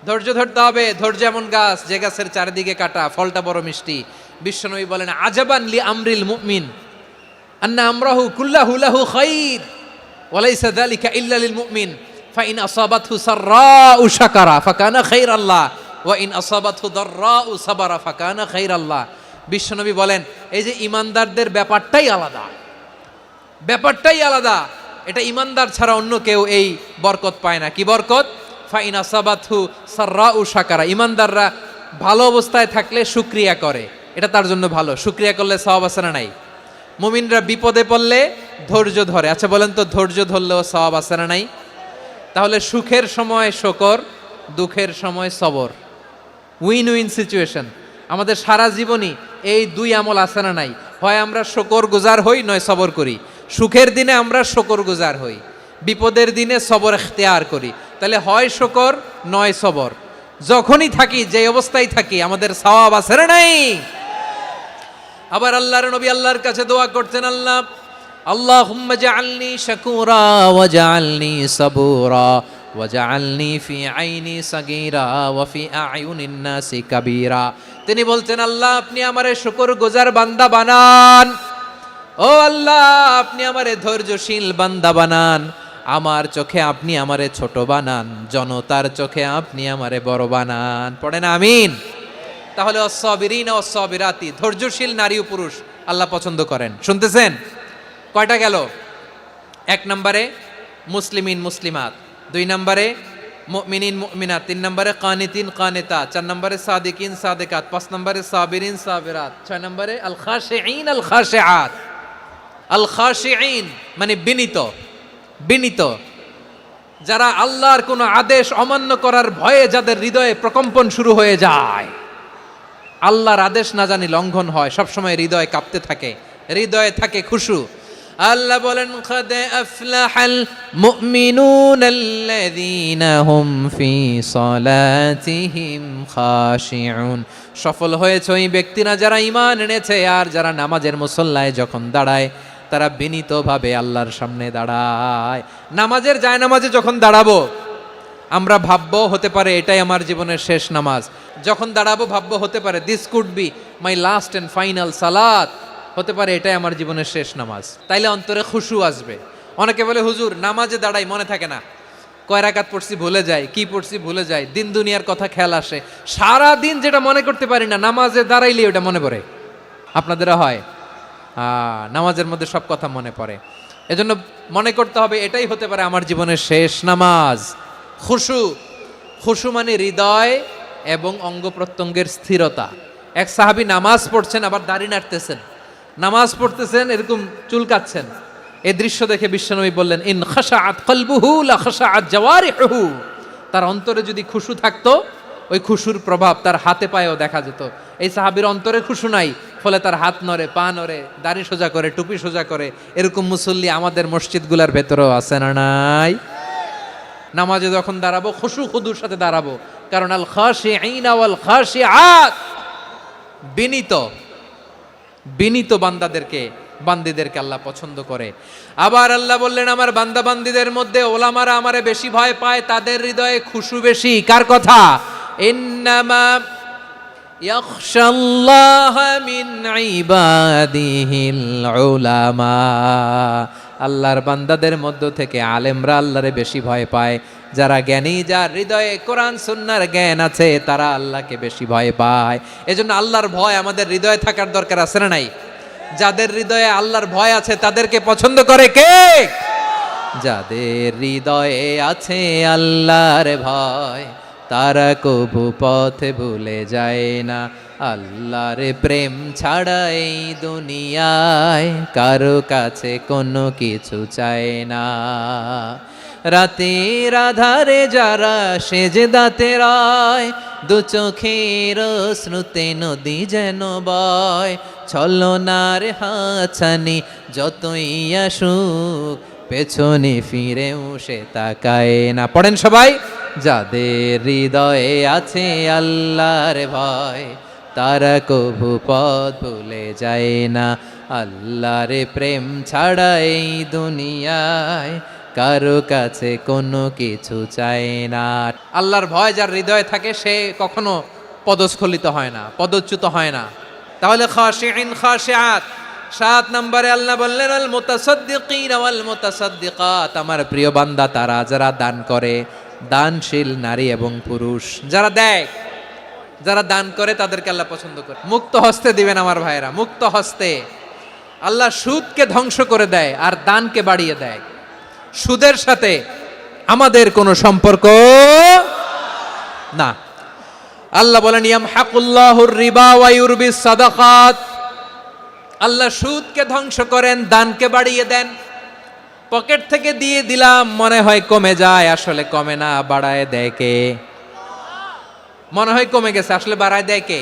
ধৈর্য ধরতে হবে। ধৈর্য এমন গাছ, যে গাছের চারিদিকে কাটা, ফলটা বড় মিষ্টি। বিশ্বনবী বলেন, আজাবান লি আমরিল মুমিন আন্না আমরাহু কুল্লাহু লাহু খাইর ওয়া লাইসা যালিকা ইল্লা লিল মুমিন ফাইন আসাবাতহু সাররাউ শাকারা ফাকানা খাইরাল্লাহ ওয়া ইন আসাবাতহু দাররাউ সাবারা ফাকানা খাইরাল্লাহ। বিশ্বনবী বলেন, এই যে ইমানদারদের ব্যাপারটাই আলাদা, ব্যাপারটাই আলাদা। এটা ইমানদার ছাড়া অন্য কেউ এই বরকত পায় না। কি বরকত? ফাইন আসাবাতহু সাররাউ শাকারা, ইমানদাররা ভালো অবস্থায় থাকলে শুকরিয়া করে, এটা তার জন্য ভালো। শুকরিয়া করলে সওয়াব আছে না নাই? মুমিনরা বিপদে পড়লে ধৈর্য ধরে। আচ্ছা বলেন তো, ধৈর্য ধরলেও সওয়াব আছে না নাই? তাহলে সুখের সময় শুকর, দুঃখের সময় সবর, উইন উইন সিচুয়েশন। আমাদের সারা জীবনই এই দুই আমল আছে না নাই? হয় আমরা শুকর গুজার হই, নয় সবর করি। সুখের দিনে আমরা শুকর গুজার হই, বিপদের দিনে সবর ইখতিয়ার করি। তাহলে হয় শুকর নয় সবর। যখনই থাকি, যে অবস্থায় থাকি, আমাদের সওয়াব আছে না নাই? আবার আল্লাহর নবী আল্লাহর কাছে দোয়া করতেন, আল্লাহুম্মা জাআলনি শাকুরা ওয়া জাআলনি সাবুরা ওয়া জাআলনি ফি আইনি সাগীরা ওয়া ফি আ'য়ুনিন নাসি কাবীরা। তিনি বলতেন, আল্লাহ আপনি আমারে শুকরগুজার বান্দা বানান, ও আল্লাহ আপনি আমারে ধৈর্যশীল বান্দা বানান, আমার চোখে আপনি আমারে ছোট বানান, জনতার চোখে আপনি আমারে বড় বানান। পড়েন আমিন। তাহলে অস-সাবিরিনা ওয়াস-সাবিরাতি, ধৈর্যশীল নারী ও পুরুষ আল্লাহ পছন্দ করেন। শুনতেছেন? কয়টা গেল? 1 নম্বরে মুসলিমিন মুসলিমাত, 2 নম্বরে মুমিনিন মুমিনাত, 3 নম্বরে কানিতিন কানিতাত, 4 নম্বরে সাদিকিন সাদিকাত, 5 নম্বরে সাবিরিন সাবিরাত, 6 নম্বরে আল খাশিঈন আল খাশিআত। আল খাশিঈন মানে বিনীত, বিনীত, যারা আল্লাহর কোনো আদেশ অমান্য করার ভয়ে যাদের হৃদয়ে প্রকম্পন শুরু হয়ে যায়, আল্লাহর আদেশ না জানি লঙ্ঘন হয়, সবসময় হৃদয় কাঁপতে থাকে, হৃদয়ে থাকে খুশু। আল্লাহ বলেন, قد أفلح المؤمنون الذين هم في صلاتهم خاشعون। সফল হয়েছে ওই ব্যক্তিরা যারা ঈমান এনেছে আর যারা নামাজের মুসল্লায় যখন দাঁড়ায় তারা বিনীতভাবে আল্লাহর সামনে দাঁড়ায়। নামাজের জায়নামাজে যখন দাঁড়াবো আমরা ভাববো হতে পারে এটাই আমার জীবনের শেষ নামাজ। যখন দাঁড়াবো ভাববো হতে পারে this could be my last and final সালাত, হতে পারে এটাই আমার জীবনের শেষ নামাজ। তাইলে অন্তরে খুশু আসবে। অনেকে বলে, হুজুর নামাজে দাঁড়াই মনে থাকে না, কয় রাকাত পড়ছি ভুলে যাই, কি পড়ছি ভুলে যাই, দিন দুনিয়ার কথা খেয়াল আসে, সারা দিন যেটা মনে করতে পারি না নামাজে দাঁড়াইলে ওটা মনে পড়ে। আপনাদেরও হয়? নামাজের মধ্যে সব কথা মনে পড়ে। এজন্য মনে করতে হবে এটাই হতে পারে আমার জীবনের শেষ নামাজ। খুশু, খুশু মানে হৃদয় এবং অঙ্গ প্রত্যঙ্গের স্থিরতা। এক সাহাবী নামাজ পড়ছেন আবার দাড়ি নাড়তেছেন, নামাজ পড়তেছেন এরকম চুলকাচ্ছেন। এই দৃশ্য দেখে বিশ্বনবী বললেন, ইন খাশাআত কলবুহু লা খাশাআত জাওয়ারিহুহু। তার অন্তরে যদি খুশু থাকতো, ওই খুশুর প্রভাব তার হাতে পায়েও দেখা যেত। এই সাহাবীর অন্তরে খুশু নাই, ফলে তার হাত নড়ে, পা নড়ে, দাড়ি সোজা করে, টুপি সোজা করে। এরকম মুসল্লি আমাদের মসজিদগুলোর ভেতরেও আছে না নাই? নামাজে যখন দাঁড়াবো খুশু খুদুর সাথে দাঁড়াবো, কারণ আল খাশিঈনা ওয়াল খাশিআত, বিনীত, বিনীত বান্দাদেরকে বান্দীদেরকে আল্লাহ পছন্দ করে। আবার আল্লাহ বললেন আমার বান্দা বান্দীদের মধ্যে ওলামারা আমারে বেশি ভয় পায়, তাদের হৃদয়ে খুশু বেশি। কার কথা? ইন্নামা ইয়াখশাল্লাহ মিন ইবাদিহিল উলামা। আল্লাহর বান্দাদের মধ্য থেকে আলেমরা আল্লাহরে বেশি ভয় পায়। যারা জ্ঞানী, যার হৃদয়ে কোরআন সুন্নাহর জ্ঞান আছে, তারা আল্লাহকে বেশি ভয় পায়। এজন্য আল্লাহর ভয় আমাদের হৃদয়ে থাকার দরকার আছে না নাই? যাদের হৃদয়ে আল্লাহর ভয় আছে তাদেরকে পছন্দ করে কে? যাদের হৃদয়ে আছে আল্লাহর ভয়, তারা কবু পথে ভুলে যায় না। আল্লাহর প্রেম ছাড়া এই দুনিয়ায় কারো কাছে কোনো কিছু চায় না। রাতের আধারে যারা সেজদাতে রয়, দু চোখের শ্রুতে নদী যেন বয়। ছলনার হাছানি যতই আসুক, পেছনে ফিরেও সে তাকায় না। পড়েন সবাই। যাদের হৃদয়ে আছে আল্লাহর ভয়, তারা কবু পথ ভুলে যায় না। আল্লাহর প্রেম ছাড়া এই দুনিয়ায় কারো কাছে কোনো কিছু চায় না। আল্লাহর ভয় যার হৃদয়ে থাকে সে কখনো পদস্খলিত হয় না, পদচ্যুত হয় না। তাহলে খাশিঈন খাশিআত। 7 নম্বরে আল্লাহ বললেন আল মুতাসাদ্দিকিন ওয়াল মুতাসাদ্দিকাত। আমার প্রিয় বান্দা তারা যারা দান করে, দানশীল নারী এবং পুরুষ যারা দেয়, যারা দান করে তাদেরকে আল্লাহ পছন্দ করে। মুক্ত হস্তে দিবেন আমার ভাইরা, মুক্ত হস্তে। আল্লাহ সুদকে ধ্বংস করে দেয় আর দানকে বাড়িয়ে দেয়। সুদের সাথে আমাদের কোনো সম্পর্ক না। আল্লাহ বলেন ইয়ামহাকুল্লাহুর রিবা ওয়া ইউরবিস সাদাকাত। আল্লাহ সুদকে ধ্বংস করেন, দানকে বাড়িয়ে দেন। পকেট থেকে দিয়ে দিলাম মনে হয় কমে যায়, আসলে কমে না, বাড়ায় দেয় কে? মনে হয় কমে গেছে, আসলে বাড়ায় দেয় কে?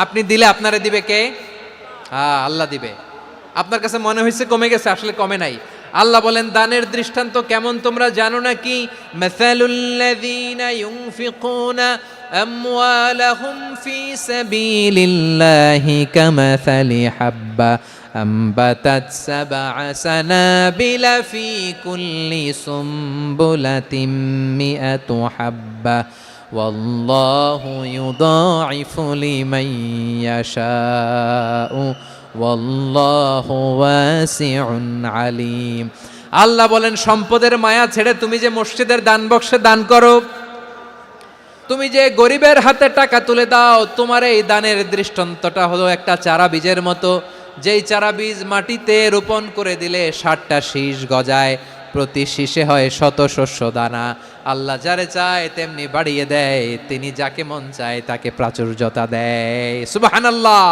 আপনি দিলে আপনারে দিবে কে? আল্লাহ দিবে। আপনার কাছে মনে হয়েছে কমে গেছে, আসলে কমে নাই। আল্লাহ বলেন দানের দৃষ্টান্ত কেমন তোমরা জানো নাকি? মাসালুল্লাযীনা ইউনফিকুনা আমওয়ালাহুম ফি সাবিলিল্লাহি কামাসালি হাব্বা আম্বাতাত সাবআ সানাবিলা ফি কুল্লি সুমবুলাতিন মিআতু হাব্বা ওয়াল্লাহু ইউদাঈফু লিমান ইয়াশাউ ওয়াল্লাহু ওয়াসিউন আলিম। আল্লাহ বলেন সম্পদের মায়া ছেড়ে তুমি যে মসজিদের দান বক্সে দান করো, তুমি যে গরিবের হাতে টাকা তুলে দাও, তোমার এই দানের দৃষ্টান্তটা হলো একটা চারা বীজের মতো। যেই চারা বীজ মাটিতে রোপণ করে দিলে 60টা শীষ গজায়, প্রতি শীষে হয় শত শস্য দানা। আল্লাহ যারে চায় তেমনি বাড়িয়ে দেয়, তিনি যাকে মন চায় তাকে প্রাচুর্যতা দেয়। সুবহানাল্লাহ,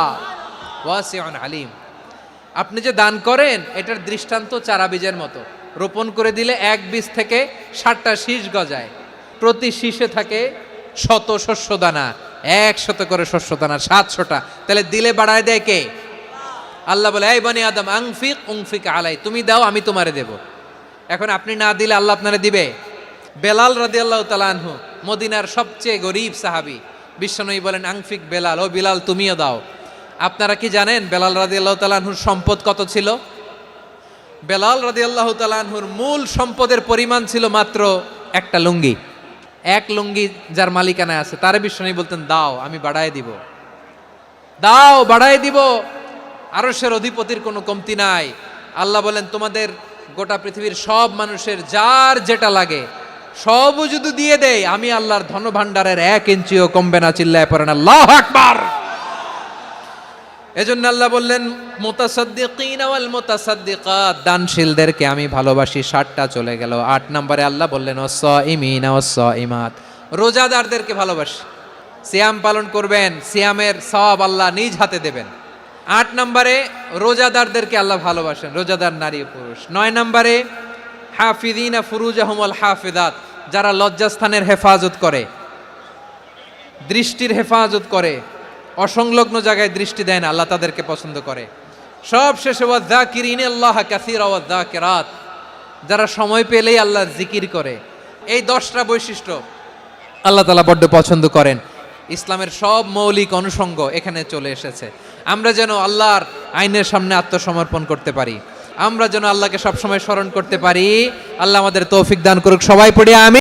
ওয়াসিউন আলিম। আপনি যে দান করেন এটার দৃষ্টান্ত চারা বীজের মতো। রোপণ করে দিলে এক বীজ থেকে 60টা শীষ গজায়, প্রতি শীষে থাকে শত শস্য দানা, 100 করে শস্য দানা, 700টা। তাহলে দিলে বাড়ায় দেয় কে? আল্লাহ বলে এই বনি আদম আনফিক উনফিক আলাই, তুমি দাও আমি তোমারে দেব। এখন আপনি না দিলে আল্লাহ আপনারে দিবে? বেলাল রাদিয়াল্লাহু তাআলা আনহু, মদিনার সবচেয়ে গরীব সাহাবী, বিশ্বনবী বলেন আনফিক বেলাল, ও বিলাল তুমিও দাও। আপনারা কি জানেন বেলাল রাদিয়াল্লাহু তাআলা আনহুর সম্পদ কত ছিল? বেলাল রাদিয়াল্লাহু তাআলা আনহুর মূল সম্পদের পরিমাণ ছিল মাত্র একটা লুঙ্গি। এক লুঙ্গি যার মালিকানায় আছে তারে বিশ্বনবী বলতেন দাও আমি বাড়ায় দিব, দাও বাড়ায় দিব। আরশের অধিপতির কোনো কমতি নাই। আল্লাহ বলেন তোমাদের গোটা পৃথিবীর সব মানুষের যার যেটা লাগে সবও যদি দিয়ে দেয়, আমি আল্লাহর ধন ভাণ্ডারের 1 ইঞ্চিও কমবে না। চিল্লায় পড়েন আল্লাহু আকবার। এজন্য আল্লাহ বললেন মুতাসাদ্দিকিন ওয়াল মুতাসাদ্দিকাত, দানশীলদেরকে আমি ভালোবাসি। 60টা চলে গেল। 8 নম্বরে আল্লাহ বললেন ওয়াস-সাইমিনা ওয়াস-সাইমাত, রোজাদারদেরকে ভালোবাসি। সিয়াম পালন করবেন, সিয়ামের সওয়াব আল্লাহ নিজ হাতে দেবেন। 8 নম্বরে রোজাদারদেরকে আল্লাহ ভালোবাসেন, রোজাদার নারী ও পুরুষ। 9 নম্বরে হাফিযিনা ফুরুজাহুম ওয়াল হাফিযাত, যারা লজ্জাস্থানের হেফাজত করে, দৃষ্টির হেফাজত করে, অসংলগ্ন জায়গায় দৃষ্টি দেয় না, আল্লাহ তাদেরকে পছন্দ করে। সব শেষে ওয়াযাকিরিনাল্লাহ কাসীরা ওয়াযাকিরাত, যারা সময় পেলেই আল্লাহর জিকির করে। এই 10টা বৈশিষ্ট্য আল্লাহ তাআলা বড্ড পছন্দ করেন। ইসলামের সব মৌলিক অনুষঙ্গ এখানে চলে এসেছে। আমরা যেন আল্লাহর আইনের সামনে আত্মসমর্পণ করতে পারি। আমরা যেন আল্লাহকে সবসময় স্মরণ করতে পারি। আল্লাহ আমাদের তৌফিক দান করুক। সবাই পড়ি আমিন।